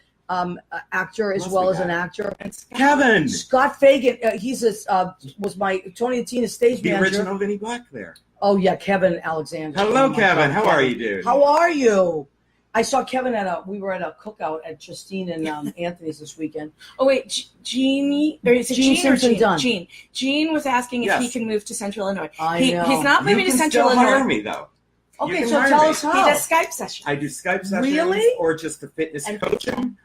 actor as Lovely well as guy. an actor. Kevin, Scott Fagan. He's was my Tony and Tina stage the manager. original Vinnie Black there. Oh yeah, Kevin Alexander. Hello, Oh, my Kevin. God, How are you, dude? How are you? I saw Kevin we were at a cookout at Justine and Anthony's this weekend. Oh wait, Jeannie, or is it Gene Jean or Simpson Jean? Dunn. Jean. Jean was asking if Yes. he can move to Central Illinois. I know. He's not You moving to can Central still hire Illinois. me, though. You Okay, can so hire tell me. us He how. does Skype sessions. I do Skype sessions Really? or just the fitness And coaching.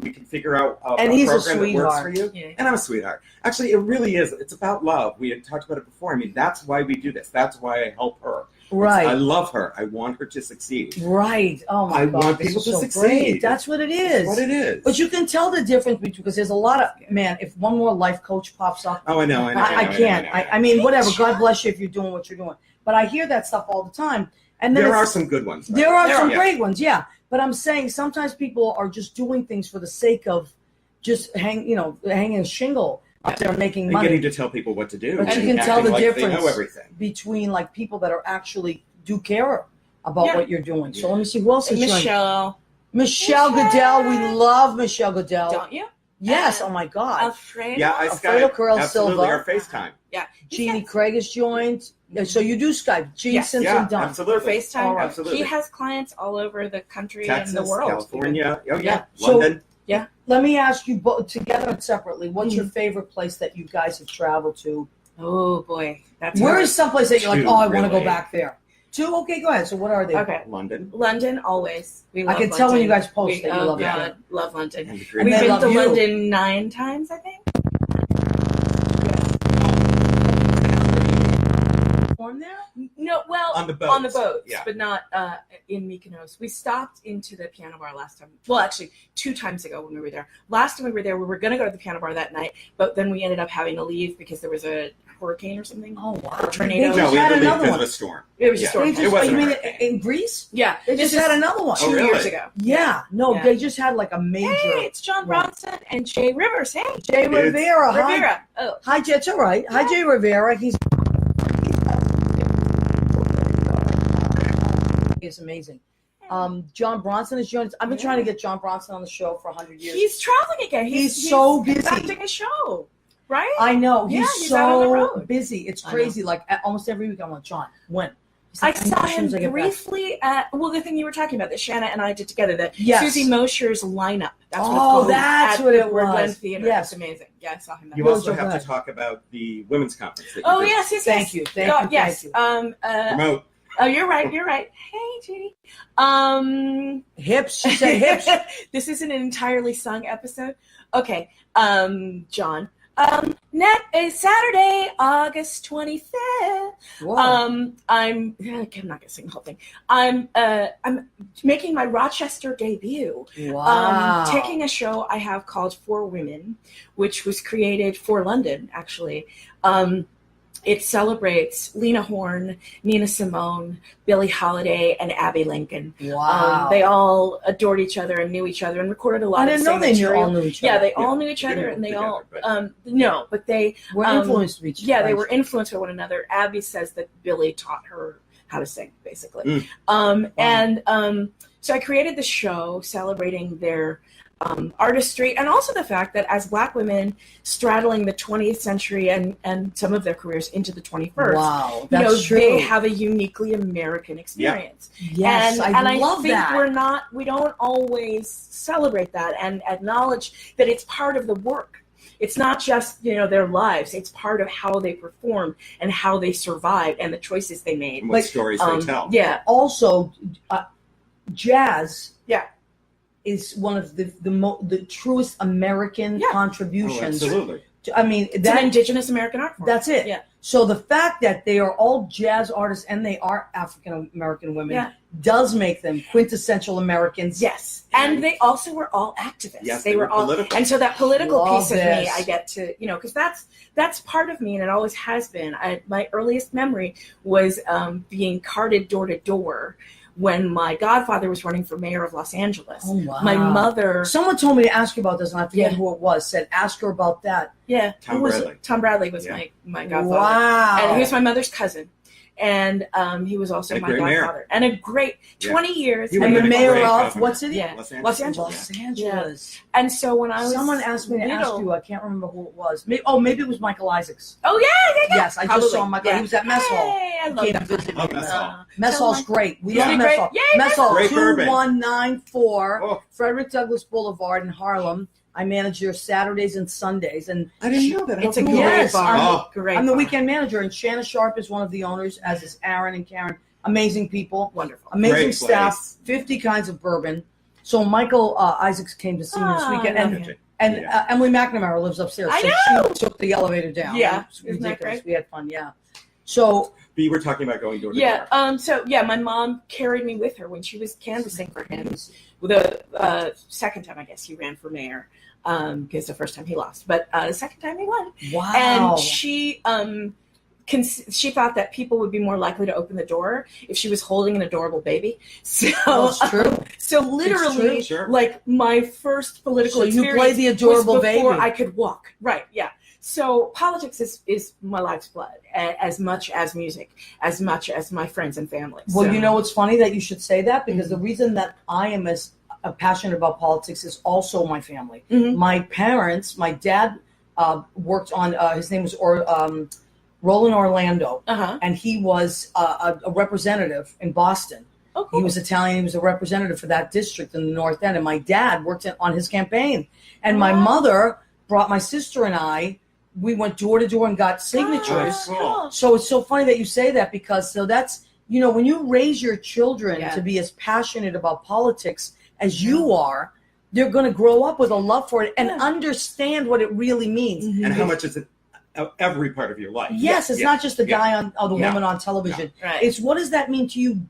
We can figure out a And he's a program that works for sweetheart. you. Yeah. And I'm a sweetheart. Actually, it really is. It's about love. We had talked about it before. I mean, that's why we do this. That's why I help her. I Right. love her. I want her to succeed. Right. Oh my I God. want this people is to so succeed. Great. That's what it is. That's what it is. But you can tell the difference because there's a lot of if one more life coach pops up. Oh, I know. I can't. I mean, whatever. God bless you if you're doing what you're doing. But I hear that stuff all the time. And then There are some good ones. Right? there are some yeah. great ones, yeah. But I'm saying sometimes people are just doing things for the sake of just hanging a shingle up there making And money. getting to tell people what to do. But you and can tell acting the like difference They know everything. between like people that are actually do care about Yeah. what you're doing. So let me see who else is joining. Michelle, Michelle Goodell. We love Michelle Goodell. don't you? Yes. Oh my God. Alfredo. Yeah, I Alfredo Skype. Corral Absolutely. Silva. Our FaceTime. Yeah. Jeannie Craig has joined. Yeah, so you do Skype. Gene Yes. Simpson Yeah, done. absolutely. FaceTime. All right. Absolutely. He has clients all over the country Texas, and the world. California. Oh, Yeah. yeah. So- London. Let me ask you both together and separately. What's Mm-hmm. your favorite place that you guys have traveled to? Oh boy, that's Where hard. is someplace that you're like, Two, oh, I want to go really. back there? Two? Okay, go ahead. So what are they? Okay. London. London always. We I love can tell when you London. guys post that you oh love God, London. love London. And the And We've they been love to you. London 9 times, I think. Perform there? No, well, On the boats. on the boats, Yeah. but not in Mykonos. We stopped into the piano bar last time. Well, actually, 2 times ago when we were there. Last time we were there, we were going to go to the piano bar that night, but then we ended up having to leave because there was a hurricane or something. Oh, wow. A tornado. They No, just we had had to leave another because one. of a storm. It was Yeah. a storm. They just, It wasn't you a mean hurricane. in Greece? Yeah, They this just had is another one. 2 Oh, really? years ago. Yeah. No, Yeah. they just had like a major. Hey, it's John Bronson and Jay Rivers. Hey, Jay It's Rivera. Hi. Rivera. Oh, Hi, Jay. It's all right. Hi, Jay Rivera. He's amazing. John Bronson is joining. I've been trying to get John Bronson on the show for 100 years. he's traveling again. He's so busy. conducting a show, right? I know. Yeah, He's he's out on the so road. busy. It's I know. crazy. Like almost every week I'm like, John, when? He's I like, saw know as soon him as I get back. briefly at the thing you were talking about that Shanna and I did together, the Yes. Susie Mosher's lineup. That's what it's Oh, called. that's at what the it Wordland was. Theater. Yes. It's amazing. Yeah, I saw him. That You night. also Go have ahead. to talk about the women's conference. That you Oh did. yes. Thank you. Thank you. Yes. Thank you. Remote. Oh, you're right. You're right. Hey, Judy. Hips. She said hips. This isn't an entirely sung episode. Okay. John. Is Saturday, August 25th. Whoa. I'm not gonna sing the whole thing. I'm making my Rochester debut. Wow. Taking a show I have called For Women, which was created for London, actually. It celebrates Lena Horne, Nina Simone, Billie Holiday, and Abby Lincoln. Wow. They all adored each other and knew each other and recorded a lot I of didn't the know same they material. all knew each Yeah, other. they all knew each other, Didn't and they together, all but- no, but they We're influenced with each other. yeah, they were influenced by one another. Abby says that Billy taught her how to sing, basically. So I created the show celebrating their artistry, and also the fact that as Black women straddling the 20th century and some of their careers into the 21st, Wow. you That's know, true. they have a uniquely American experience. Yes, and I I love think that. we don't always celebrate that and acknowledge that it's part of the work. It's not just, you know, their lives. It's part of how they performed and how they survived and the choices they made. And what stories they tell. Yeah. Also, jazz. Yeah. Is one of the truest American Yeah. Oh, contributions absolutely. I mean, It's an indigenous American art form. that's it. Yeah. So the fact that they are all jazz artists and they are African American women does make them quintessential Americans. Yes. And they also were all activists. Yes, they were all political. And so that political Love piece of this. me, I get to, because that's part of me, and it always has been. My earliest memory was being carted door to door when my godfather was running for mayor of Los Angeles. Oh, wow. My mother. Someone told me to ask you about this, and I forget Yeah. who it was. Said ask her about that. Yeah. Tom who was Bradley. it? Tom Bradley was Yeah. my godfather. Wow. And he was my mother's cousin. And he was also And a my great mayor. godfather. And a great 20 years. He And would've the been a mayor great of governor. what city? Yeah. Los Los Angeles. Angeles. Los Angeles. And so when I was Someone asked me to ask little- you. I can't remember who it was. Maybe it was Michael Isaacs. Oh, yeah. Yes, I Probably. just saw Michael. Yeah. He was at Mess Hall. Hey, I He love came that. to visit me. Oh, Mess Hall. Mess So Hall's like- great. We Yeah. love Mess Great. Hall. Yay, Mess Hall, Great bourbon. 2194 Oh. Frederick Douglass Boulevard in Harlem. I manage your Saturdays and Sundays. And I didn't know that. It's a How great cool. Yes, bar. Oh. Great I'm the bar. weekend manager, and Shanna Sharp is one of the owners, as is Aaron and Karen. Amazing people. Wonderful. Amazing Great staff, place. 50 kinds of bourbon. So Michael Isaacs came to see me this Ah, weekend, I love and him. and Emily McNamara lives upstairs. I so know! she took the elevator down. Yeah. It was Isn't that ridiculous. great? We had fun. Yeah. So But you were talking about going door to Yeah. door. So yeah, my mom carried me with her when she was canvassing for him. The second time, I guess, he ran for mayor. Because the first time he lost, but the second time he won. wow. And she she thought that people would be more likely to open the door if she was holding an adorable baby. So That's true. So literally, It's true, sure. like my first political So you experience played the adorable was before baby. I could walk. Right? Yeah. So politics is my life's blood, as much as music, as much as my friends and family. Well, So- you know, it's funny that you should say that, because the reason that I am as passionate about politics is also my family. Mhm. My parents, my dad worked on, his name was Roland Orlando, and he was a representative in Boston. Oh, cool. He was Italian. He was a representative for that district in the North End. And my dad worked on his campaign. And my Wow. mother brought my sister and I. We went door to door and got signatures. Oh, cool. So it's so funny that you say that, because so that's, you know, when you raise your children Yeah. to be as passionate about politics as you are, they're going to grow up with a love for it and Yeah. understand what it really means. And how much is it every part of your life? Yes, it's Yeah. not just the guy on or the Yeah. woman on television. Right. It's what does that mean to you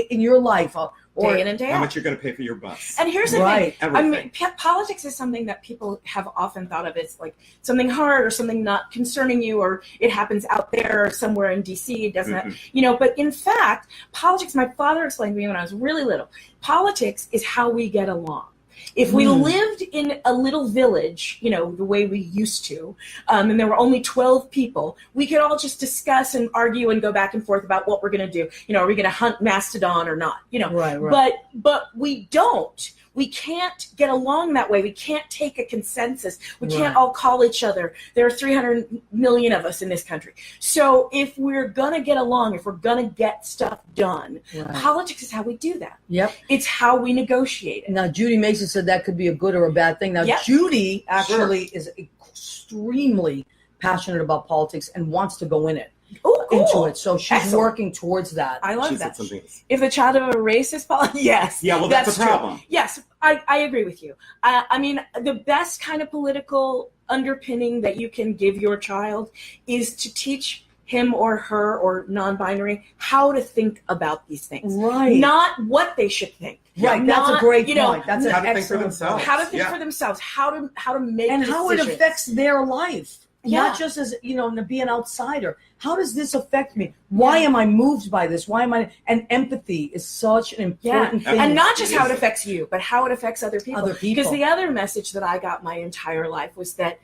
in your life, or Day in and day How out. much you're going to pay for your bus. And here's the Right. thing. I mean, politics is something that people have often thought of as like something hard or something not concerning you, or it happens out there somewhere in DC. It doesn't, but in fact, politics, my father explained to me when I was really little, politics is how we get along. If we lived in a little village, the way we used to, and there were only 12 people, we could all just discuss and argue and go back and forth about what we're going to do. Are we going to hunt mastodon or not? Right. But we don't. We can't get along that way. We can't take a consensus. We can't all call each other. There are 300 million of us in this country. So if we're going to get along, if we're going to get stuff done, politics is how we do that. Yep. It's how we negotiate it. Now, Judy Mason said that could be a good or a bad thing. Now, Yep. Judy actually is extremely passionate about politics and wants to go in it. Oh, cool. Into it. So she's Excellent. working towards that. I love She that. said something. If the child of a racist yes. Yeah, well, that's a true. problem. Yes, I agree with you. I mean, the best kind of political underpinning that you can give your child is to teach him or her or non-binary how to think about these things. Right. Not what they should think. Right. That's a Not, great point. That's an how to think for excellent themselves. point. How to think Yeah. for themselves, how to make And decisions. how it affects their life. Yeah. Not just as, to be an outsider. How does this affect me? Why am I moved by this? And empathy is such an important thing. And not just It how it is. affects you, but how it affects other people. Other people. Because the other message that I got my entire life was that,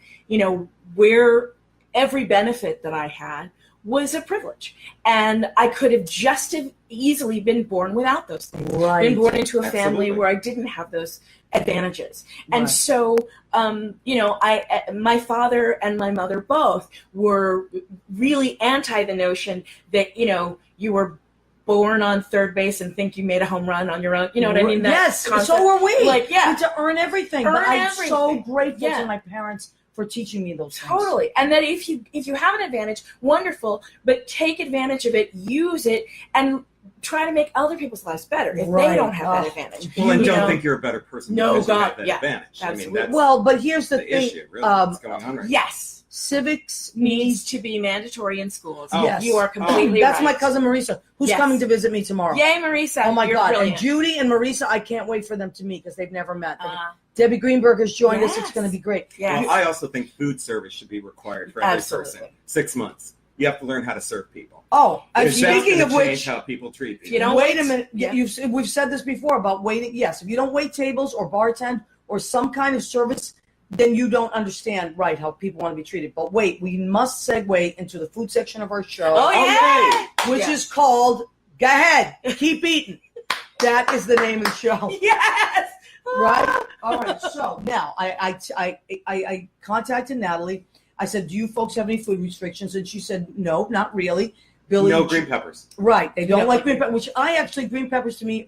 where every benefit that I had was a privilege. And I could have just as easily been born without those things. Right. Been born into a family Absolutely. where I didn't have those advantages. And Right. so, my father and my mother both were really anti the notion that, you were born on third base and think you made a home run on your own. You know what I mean? That Yes, concept. so are we. Like, yeah. To earn everything. Earn but I'm so everything. grateful Yeah. to my parents for teaching me those things. Totally. And then if you have an advantage, wonderful, but take advantage of it, use it, and try to make other people's lives better if they don't have that advantage. Well, and don't think you're a better person because you have that advantage. Absolutely. I mean, that's well, but here's the thing. issue, really, what's going on right yes. Civics needs to be mandatory in schools. Oh. Yes. You are completely That's right. my cousin Marisa, who's coming to visit me tomorrow. Yay, Marisa. Oh my You're God. brilliant. And Judy and Marisa, I can't wait for them to meet because they've never met. Debbie Greenberg has joined us. It's going to be great. Yes. Well, I also think food service should be required for every Absolutely. person. 6 months. You have to learn how to serve people. Oh, Because speaking that's of gonna change which, how people treat people. you don't wait a wait. minute. Yeah. We've said this before about waiting. Yes, if you don't wait tables or bartend or some kind of service, then you don't understand how people want to be treated. But wait, we must segue into the food section of our show. Oh, yeah. Which is called Go Ahead, Keep Eating. That is the name of the show. Yes. Right? All right. So now I contacted Natalie. I said, do you folks have any food restrictions? And she said, no, not really. Billy, No green peppers. right. They don't No. like green peppers, which green peppers to me,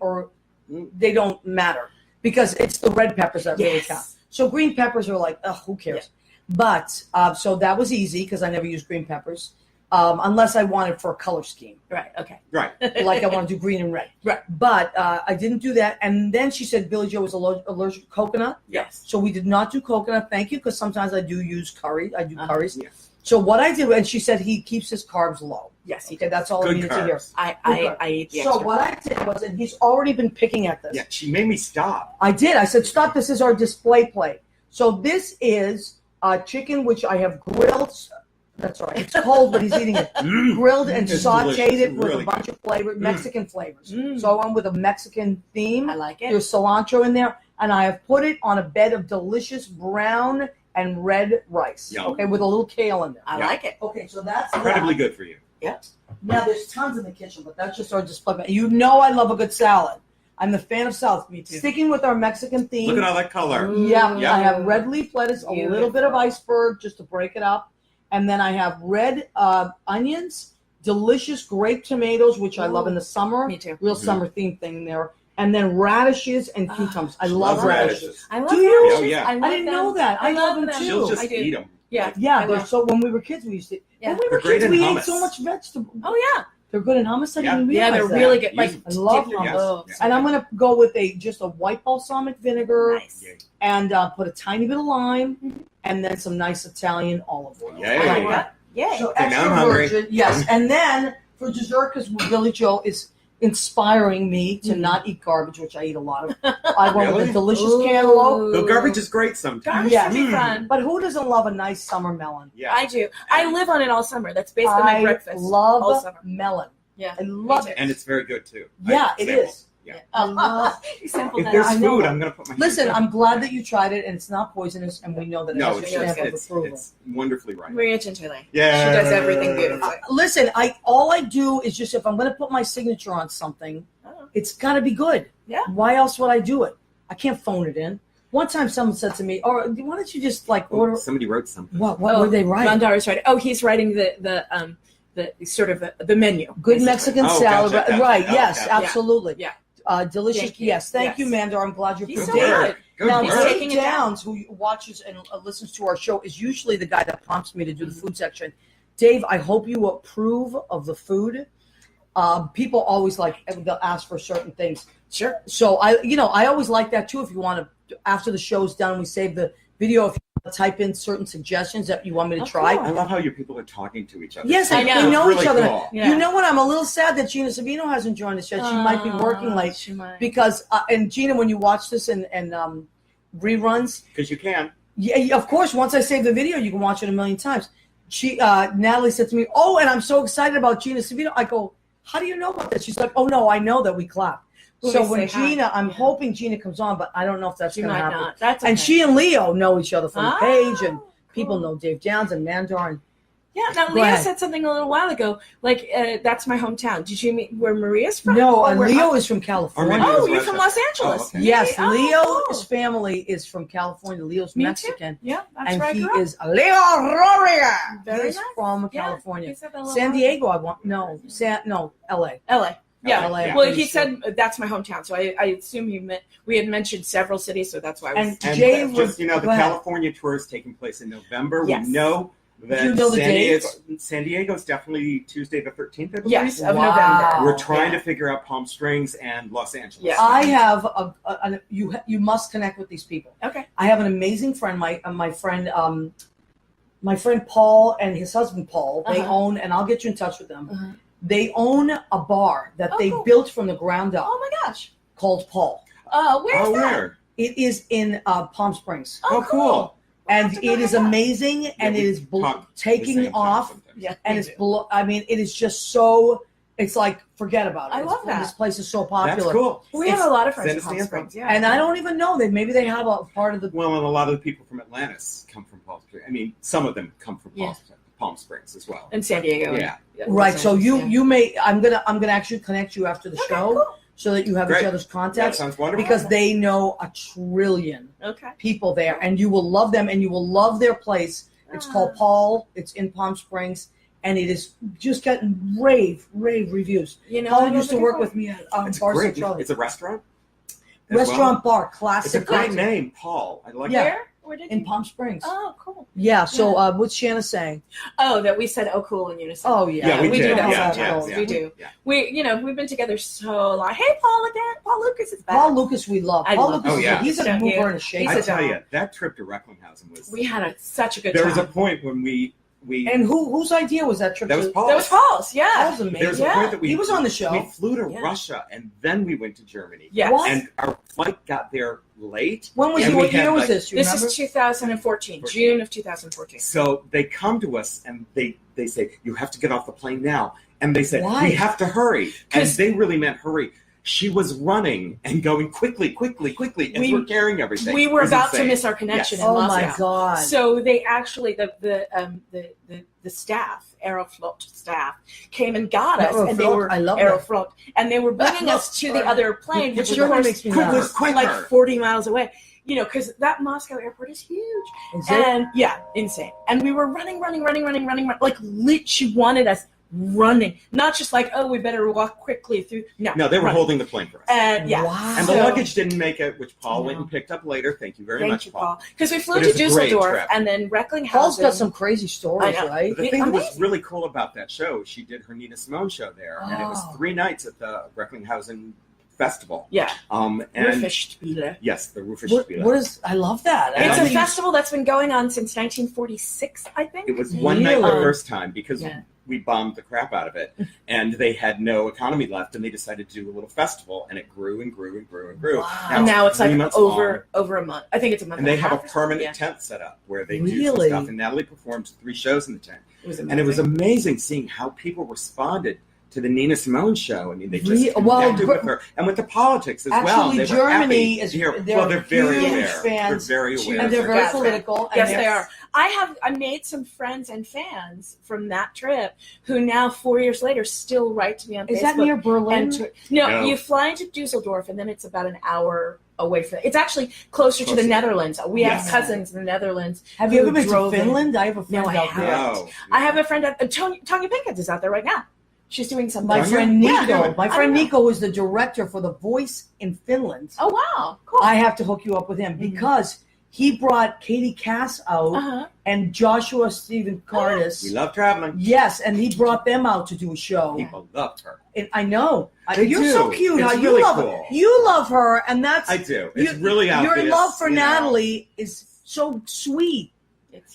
they don't matter because it's the red peppers that really Yes. count. So green peppers are like, who cares? Yeah. But, so that was easy because I never used green peppers. Unless I wanted for a color scheme, Right. Okay. Right. like I want to do green and red. Right. But I didn't do that. And then she said Billy Joe was allergic to coconut. Yes. So we did not do coconut. Thank you, because sometimes I do use curry. I do curries. Yeah. So what I did, and she said he keeps his carbs low. Yes. Okay, that's all I Good needed to hear. carbs. I eat the So extra. what I did was, and he's already been picking at this. Yeah, she made me stop. I did. I said, stop. This is our display plate. So this is chicken, which I have grilled. That's right. It's cold, but he's eating it. Grilled and It's sauteed delicious. it with Really a bunch of flavors, Mexican flavors. Mm. So I went with a Mexican theme. I like it. There's cilantro in there, and I have put it on a bed of delicious brown and red rice. Yum. Okay, with a little kale in there. I Yeah. like it. Okay, so that's Incredibly that. good for you. Now there's tons in the kitchen, but that's just our display. You know I love a good salad. I'm the fan of salads. Me too. Sticking with our Mexican theme. Look at all that color. Yeah, Yeah. I have red leaf lettuce, a little bit of iceberg just to break it up. And then I have red onions, delicious grape tomatoes, which I love in the summer. Me too. Real summer themed thing there. And then radishes and cucumbers. I love Love radishes. radishes. I love Do you? radishes. Oh, yeah. I, love I didn't them. know that. I love them too. She'll just I do. eat them. Yeah. Yeah, I they're will. so when we were kids, we used to. Yeah. When we were They're great kids, in we hummus. ate so much vegetable. Oh yeah. They're good in hummus. I didn't Yeah, realize they're that. really good. Like Use I love dip- hummus. oh, Yes. And I'm gonna go with just a white balsamic vinegar nice. Yay. and put a tiny bit of lime and then some nice Italian olive oil. Yay. I like that. Yay. So Okay, now extra I'm hungry. virgin, yes. And then for dessert, because Billy Joe is inspiring me to not eat garbage, which I eat a lot of. I went with Really? a delicious cantaloupe. Though garbage is great sometimes. Garbage Yeah. can be fun. But who doesn't love a nice summer melon? Yeah. I do. I live on it all summer. That's basically my I breakfast. all love summer. melon. Yeah. I love Me it. And it's very good too. Yeah, I it sample. is. Yeah. I love. You sample If that. there's I know food, that. I'm going to put my hands Listen, on it. I'm glad that you tried it, and it's not poisonous, and we know that it No, has it's, your just- stamp of approval. it's wonderfully right. Maria Gentilee. Yeah. She does everything beautifully. Listen, all I do is just if I'm going to put my signature on something, Oh. it's got to be good. Yeah. Why else would I do it? I can't phone it in. One time, someone said to me, "Oh, why don't you just like Oh, order?" somebody wrote something. What were they writing? Mandara's writing. Oh, he's writing the sort of the menu. Good basically. Mexican Oh, salad, gotcha. right? Oh, Yes, gotcha. absolutely. Yeah. Delicious. Thank you. Yes, thank Yes. you, Mandar. I'm glad you He's approved so it. good. Good Now, He's work. taking Dave it down. Downs, who watches and listens to our show, is usually the guy that prompts me to do the food section. Dave, I hope you approve of the food. People always they'll ask for certain things. Sure. So I always like that too. If you want to, after the show's done, we save the video. If you want to type in certain suggestions that you want me to try. I love how your people are talking to each other. Yes, I and know. we know It's each really other. cool. Yeah. You know what? I'm a little sad that Gina Savino hasn't joined us yet. She might be working late She might. because, and Gina, when you watch this and reruns, Because you can. yeah, of course, once I save the video, you can watch it a million times. Natalie said to me, "Oh, and I'm so excited about Gina Savino." I go, "How do you know about that?" She's like, "Oh no, I know that we clapped." Well, So they when say hi. Gina, I'm hoping Gina comes on, but I don't know if that's She going to might happen. not. That's okay. And she and Leo know each other from the page, and Oh, people cool. know Dave Downs and Mandar. And Yeah. Now Go Leah ahead. said something a little while ago. Like that's my hometown. Did you meet where Maria's from? no, Or and where Leo is from California. maybe it Oh, was you're from Los Angeles. Oh, okay. Yes, Oh, Leo's cool. family is from California. Leo's Me too. Mexican. Yeah, that's And where I he grew up. is Leo Roria. Very He's nice. from Yeah, California. Isabella San Roria. Diego, LA. LA. Yeah. LA. Yeah. Well, he said that's my hometown, so I assume we had mentioned several cities, so that's why I was. And And Jay, just the go ahead. California tour is taking place in November. Yes. We know that Do you know the San Diego is definitely Tuesday the 13th. I believe. Yes, of Wow. November. We're trying Yeah. to figure out Palm Springs and Los Angeles. Yeah. I have you must connect with these people. Okay. I have an amazing friend, my friend Paul and his husband Paul. They own, and I'll get you in touch with them. Uh-huh. They own a bar that Oh, they cool. built from the ground up Oh my gosh. called Paul. Where's that? Where? It is in Palm Springs, Oh, cool. and have to go it is check it out. amazing, and we it is talk the taking same time off, sometimes. Yeah. and we it's do. I mean, it is just so. It's like forget about it. I love that. This place is so popular. That's cool. We have a lot of friends Send in us Palm the Springs. info. Yeah. And I don't even know that maybe they have a part of the. Well, and a lot of the people from Atlantis come from Palm Springs. I mean, some of them come from Yeah. Palm Springs as well. in San Diego. Yeah. Right. So you Yeah. you may I'm gonna actually connect you after the Okay, show cool. so that you have Great. each other's That contacts sounds wonderful. because they know a trillion Okay. people there, and you will love them, and you will love their place. It's called Paul. It's in Palm Springs, and it is just gotten rave reviews. You know, Paul I'm used to looking work forward- with me at it's Bar great. Central. It's a restaurant. as Restaurant bar, well. It's a classic great concept. name, Paul. I like Yeah. that. Where did In you? Palm Springs. Oh, cool. Yeah. So what's Shanna saying? Oh, that we said "oh cool" in unison. Oh yeah. Yeah, we we did. do that Yeah, sometimes. yeah, We yeah. do. Yeah. We've been together so long. Hey, Paul again. Paul Lucas is back. Paul Lucas, we love. I Paul love Lucas, him. Oh, yeah. he's a So mover cute. and a shaker. I He's a tell doll. you, that trip to Recklinghausen was. We had such a good There time. was a point when we And whose idea was that trip? that was to- Paul. That was Paul's. Yeah. That was amazing. There was a Yeah. point that we He was on the show. We flew to Yeah. Russia and then we went to Germany. Yes. What? And our flight got there late. When was And it? we What year had, was like- this? You This remember? is 2014, June of 2014. So they come to us and they say, you have to get off the plane now. And they said, Why? we have to hurry. And 'Cause- they really meant hurry. She was running and going quickly, as We- we're carrying everything. We It were was about to insane. miss our connection Yes. in Oh my Moscow. God. So they actually the staff, Aeroflot staff, came and got us, and they Aeroflot? were I love that. Aeroflot, and they were bringing us to the other plane, which of German course makes me Quicker, nervous. quicker. like 40 miles away. You know, because that Moscow airport is huge, Is it? and yeah, insane. And we were running, like she wanted us running, not just like, oh, we better walk quickly through. No, No, they were running. holding the plane for us. And yeah, Wow. And the So- luggage didn't make it, which Paul went No. and picked up later. Thank you very Thank much, you, Paul. Because we flew It to was a great Dusseldorf trip. and then Recklinghausen. Paul's got some crazy stories, I know. right? But the thing that was Amazing. really cool about that show, she did her Nina Simone show there, and it was Oh. 3 nights at the Recklinghausen Festival. Yeah, And Ruffischspiele. yes, the Rufus What is? I love that. And It's I a mean- festival that's been going on since 1946, I think. It was one night the Really? first time because Yeah. we bombed the crap out of it, and they had no economy left, and they decided to do a little festival, and it grew and grew and grew and grew. Wow. And now it's 3 like months over long, a month. I think it's a month. and they a have a half or something. permanent Yeah. tent set up where they do some Really? stuff. And Natalie performed 3 shows in the tent, It was amazing. and it was amazing seeing how people responded to the Nina Simone show. I mean, they just Well, connected with her, and with the politics as well. Actually, They were Germany happy is- to hear- they're well, they're very huge aware. fans. They're very aware. and they're very Yes, political. Yes, and they are. I made some friends and fans from that trip who now 4 years later still write to me on Is Facebook. that near Berlin? No, No. you fly into Dusseldorf and then it's about an hour away from. It's actually closer to the Closer. Netherlands. We Yes. have cousins in the Netherlands. Have you who ever been to drove in. Finland? I have a friend No, I out haven't. there. No. I have a friend, Tanya Pinkett is out there right now. She's doing something. My Tanya? friend Yeah. Nico. My I friend know. Nico is the director for The Voice in Finland. Oh wow, cool. I have to hook you up with him Mhm. because he brought Katie Cass out Uh-huh. and Joshua Stephen Curtis. We love traveling. Yes, and he brought them out to do a show. People loved her. And I know. They You're do. so cute. It's How you really love cool. her. You love her, and that's I do. It's you- really obvious. Your love for you know. Natalie is so sweet.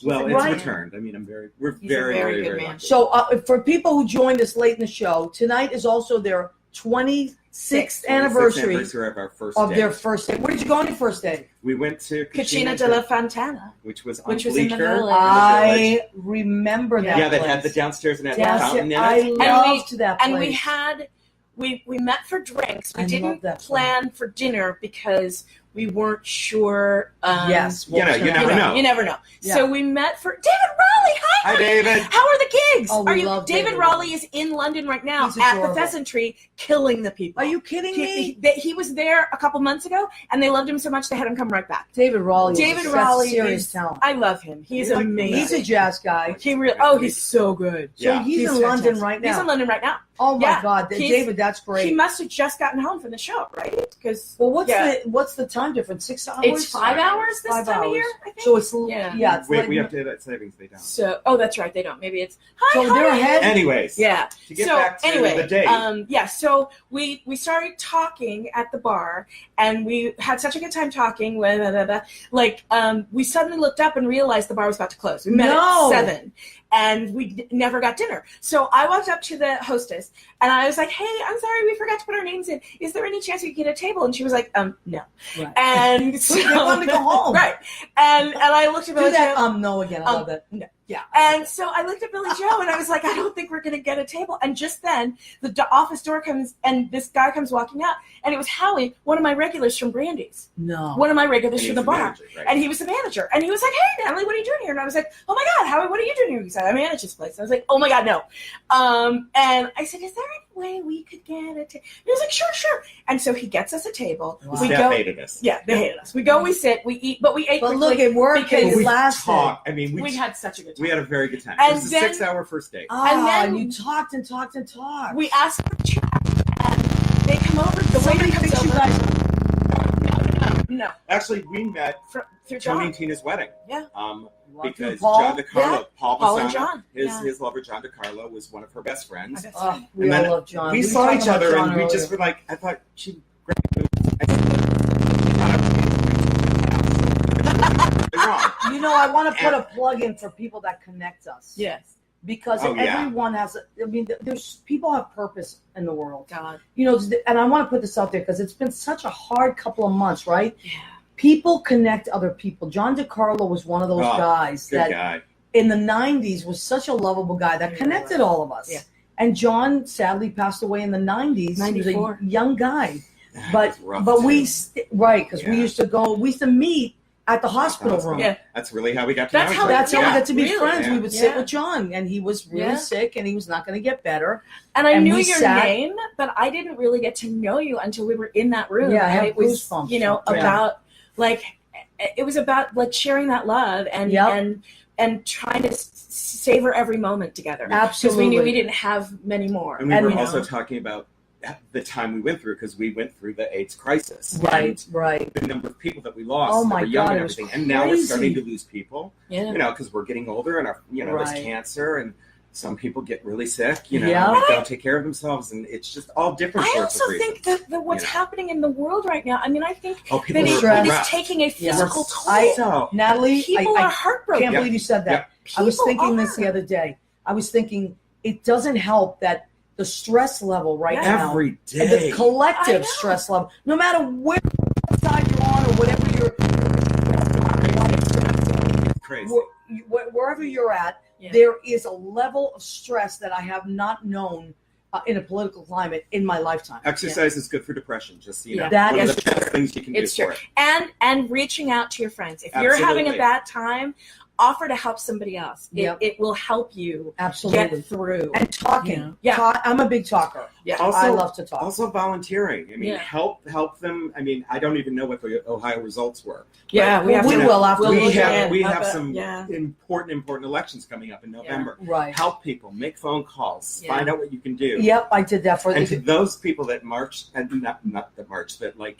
Well, it's Right. returned. I mean, we're He's a very, very very, good very man. lucky. So for people who joined us late in the show, tonight is also their 26th anniversary of our first of date. their first day. Where did you go on your first day? We went to Cucina de la Fontana. which was on which was in the Bleecker. village. I remember that. Yeah, they place. had the downstairs and had Yes, the fountain in I it. loved that place. And we had we met for drinks. We I love didn't that plan for dinner because we weren't sure. Yes. You never know. You never know. Yeah. So we met for David Raleigh. Hi, David. How are the gigs? Oh, we love David David Raleigh is in London right now He's at adorable. the Pheasantry, killing the people. Are you kidding me? He was there a couple months ago, and they loved him so much they had him come right back. David Raleigh. David is Raleigh serious is, talent. I love him. He's like him. amazing. He's a jazz guy. He's so good. So Yeah. he's in fantastic. London right now. He's in London right now. Oh my Yeah. God, He's- David, that's great. He must have just gotten home from the show, right? Because Well, what's the time difference? 6 hours? it's 5 hours this 5 time of hours. year, I think. So it's Yeah. it's Wait, like, we have daylight savings. They don't. So, that's right. They don't. Maybe it's So they're ahead. Anyways. Yeah. To get so back to anyway, the date. So we started talking at the bar, and we had such a good time talking. We suddenly looked up and realized the bar was about to close. We met No. at 7, and we never got dinner. So I walked up to the hostess, and I was like, "Hey, I'm sorry, we forgot to put our names in. Is there any chance we could get a table?" And she was like, "No." Right. And so They wanted to go home. right? And I looked at Do Billy that. Joe. No again. I love that. No. Yeah. And so I looked at Billy Joe and I was like, I don't think we're going to get a table. And just then the office door comes and this guy comes walking out, and it was Howie, one of my regulars from Brandy's. No. One of my regulars And from he the was the bar. manager, right? And he was the manager. And he was like, "Hey, Natalie, what are you doing here?" And I was like, "Oh my God, Howie, what are you doing here?" He said, "I manage this place." And I was like, "Oh my God, no." And I said, "Is there any way we could get a table?" He was like, "Sure." And so he gets us a table. Wow. The We staff go. hated us. Yeah, they hated us. We go, we sit, we eat, but we ate But quickly look, it worked. because It we lasted. talked. I mean, we had such a good time. we had a very good time. And It was a then- 6-hour first date. And then- you talked and talked and talked. We asked for the chat, and they come over. The Somebody waiter comes fix you over. guys. No, Actually, we met through Tony John. and Tina's wedding. Yeah. Because Paul? John DeCarlo, Paul Paul and Pisano, John. his lover John DeCarlo was one of her best friends. My best Oh, friend. we And all then love John. We were saw talking each about other John and we earlier. just were like, I thought she great moves. I said, wrong. You know, I want to put a plug in for people that connect us. Yes. Because Oh, yeah. everyone has, there's people have purpose in the world. God. You know, and I want to put this out there because it's been such a hard couple of months, right? Yeah. People connect other people. John DeCarlo was one of those guys Good that guy. in the 90s was such a lovable guy that Yeah, connected all of us. Yeah. And John sadly passed away in the 90s. He was 94. a young guy. It But was rough, but too. we because we Yeah. used to meet at the hospital room. Yeah. That's really how we got to That's know how- each That's other. how we Yeah. got to be Really? friends. Yeah. We would sit Yeah. with John, and he was really Yeah. sick, and he was not going to get better. And I And knew we your sat- name, but I didn't really get to know you until we were in that room. Yeah, I and have it was, goosebumps. you know, Yeah. about it was about like sharing that love and Yep. and trying to savor every moment together. Absolutely. Because we knew we didn't have many more. And we were you know. also talking about the time we went through because we went through the AIDS crisis. Right, And right. the number of people that we lost Oh that my were young God, and it was everything. And now we're crazy. starting to lose people, Yeah. you know, because we're getting older and our, there's Right. cancer and some people get really sick, Yeah. and don't take care of themselves. And it's just all different I sorts also of think reasons. that what's you know. happening in the world right now, I mean, I think Oh, people that are it stressed. is rough. taking a Yeah. physical I- toll. Natalie, People I are heartbroken. can't believe you said that. I was People thinking are. this the other day. I was thinking it doesn't help that the stress level right Yeah. now, Every and the day. I collective know. stress level, no matter where side you're on or whatever you're, Crazy. wherever you're at, Yeah. there is a level of stress that I have not known in a political climate in my lifetime. Exercise is good for depression, just so you know. Yeah. That One of is the best things you can It's do true. for it. And reaching out to your friends. If you're having a Absolutely. bad time, offer to help somebody else. Yep. It will help you Absolutely. get through. And talking. Yeah. Yeah. I'm a big talker. Yeah. Also, I love to talk. Also volunteering. I mean, Yeah. help them. I mean, I don't even know what the Ohio results were. Yeah, we have we to, will after we'll we look have- at we it. have But, some yeah. important elections coming up in November. Right. Help people, make phone calls, Yeah. find out what you can do. Yep, I did that for And to the. those people that marched, and not that marched, that like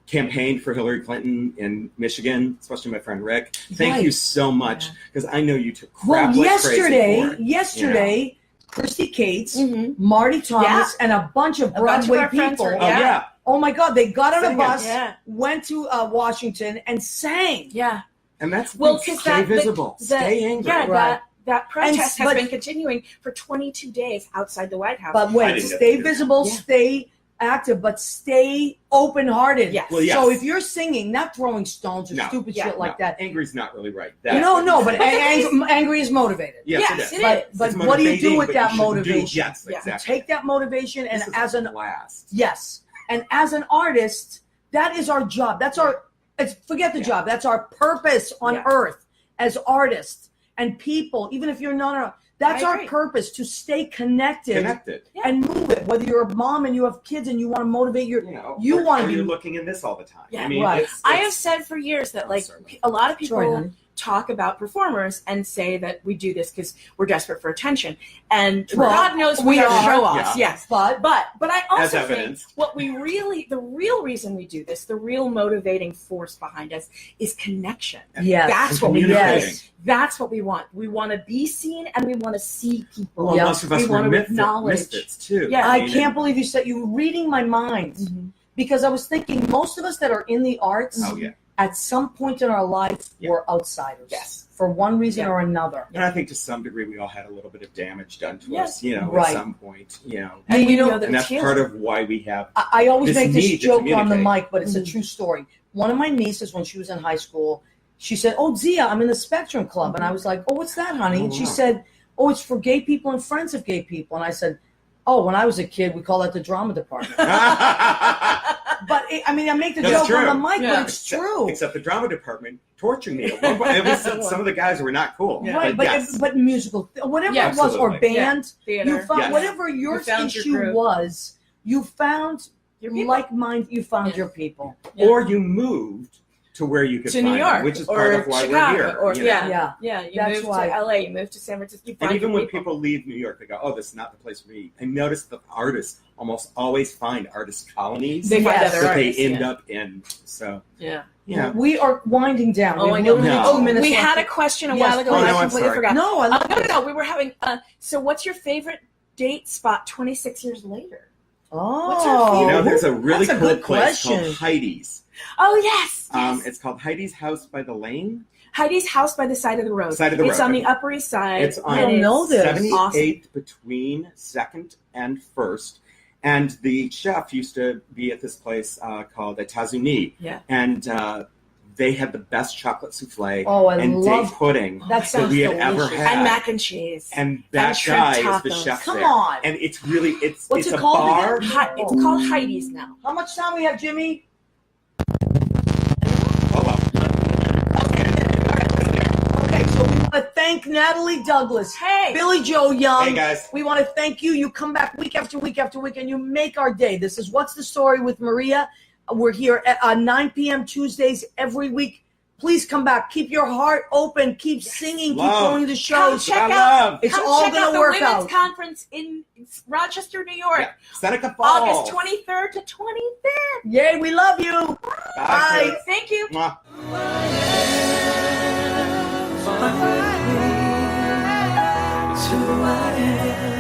campaigned for Hillary Clinton in Michigan, especially my friend Rick. Thank Right. you so much Yeah. because I know you took crap Well, like crazy for it. yesterday, Christy Cates, Mhm. Marty Thomas, and a bunch of A bunch of Broadway our friends people. were- Oh yeah. Oh my God, they got on a Singing. bus, Yeah. went to Washington, and sang. Yeah. And that's Well, stay because visible, stay angry. Yeah, Right. that protest has but- been continuing for 22 days outside the White House. But I wait, didn't know stay that. visible, Yeah. stay active, but stay open-hearted. Yes. Well, yes. So if you're singing, not throwing stones or No. stupid Yeah. shit like No, that. Angry's not really right. No, but But angry is motivated. Yes, Yes, it is. it But is. but It's what do you do motivating, with but that you shouldn't do- motivation? Yes, Yeah. exactly. Take that motivation, and This is as a an blast. yes, and as an artist, That is our job. That's our. Forget the job. That's our purpose on earth as artists and people. Even if you're not that's our purpose, to stay connected and move it. Whether you're a mom and you have kids and you want to motivate your, you want to be you're looking in this all the time. Yeah, I mean, right. I have said for years that like a lot of people talk about performers and say that we do this because we're desperate for attention, and God knows we are show offs. Yes, but I also think what we really, the real reason we do this, the real motivating force behind us is connection. Yes, that's what we want. That's what we want. We want to be seen and we want to see people. Well, most of us were misfits too. Yeah, I can't believe you said you were reading my mind because I was thinking most of us that are in the arts. At some point in our life, we're outsiders. Yes. For one reason or another. And I think to some degree we all had a little bit of damage done to us, at some point, And and that's part of why we have. I always make this joke on the mic, but it's a true story. One of my nieces, when she was in high school, she said, "Oh, Zia, I'm in the Spectrum Club." And I was like, "Oh, what's that, honey?" And she said, "Oh, it's for gay people and friends of gay people." And I said, "Oh, when I was a kid, we called that the drama department." But I make the joke on the mic, but it's true. Except the drama department tortured me. It was some of the guys were not cool. Yeah. Right, but musical, whatever it was, or band, theater, you found whatever your issue was, you found your like-minded, you found your people. Yeah. Or you moved to where you could to find New York, them, which is or part of why Chicago, we're here. Or you moved to LA, you moved to San Francisco. And even when people leave New York, they go, "Oh, this is not the place for me." I notice that artists almost always find artist colonies they find other that artists, they end up in. So we are winding down. We had a question a while ago, and I completely forgot. No, we were having. So, what's your favorite date spot 26 years later? What's your favorite? There's a really cool place called Heidi's. Oh yes. It's called Heidi's House by the Lane. Heidi's House by the side of the road. It's on the Upper East Side. It's on 78th between 2nd and 1st. And the chef used to be at this place called Etazuni. Yeah. And they had the best chocolate souffle and date pudding that we had ever had. And mac and cheese. And that guy is the chef there. Come on. And it's really, it's it a called bar. It's called Heidi's now. How much time we have, Jimmy? So we want to thank Natalie Douglas. Hey. Billy Joe Young. Hey, guys. We want to thank you. You come back week after week after week, and you make our day. This is What's the Story with Maria. We're here at 9 p.m. Tuesdays every week. Please come back. Keep your heart open. Keep singing. Keep going to shows. Come check out going to work out. The Women's Conference in Rochester, New York. Seneca Falls. August 23rd to 25th. Yay, we love you. Bye. Thank you. Mwah. It's who I am.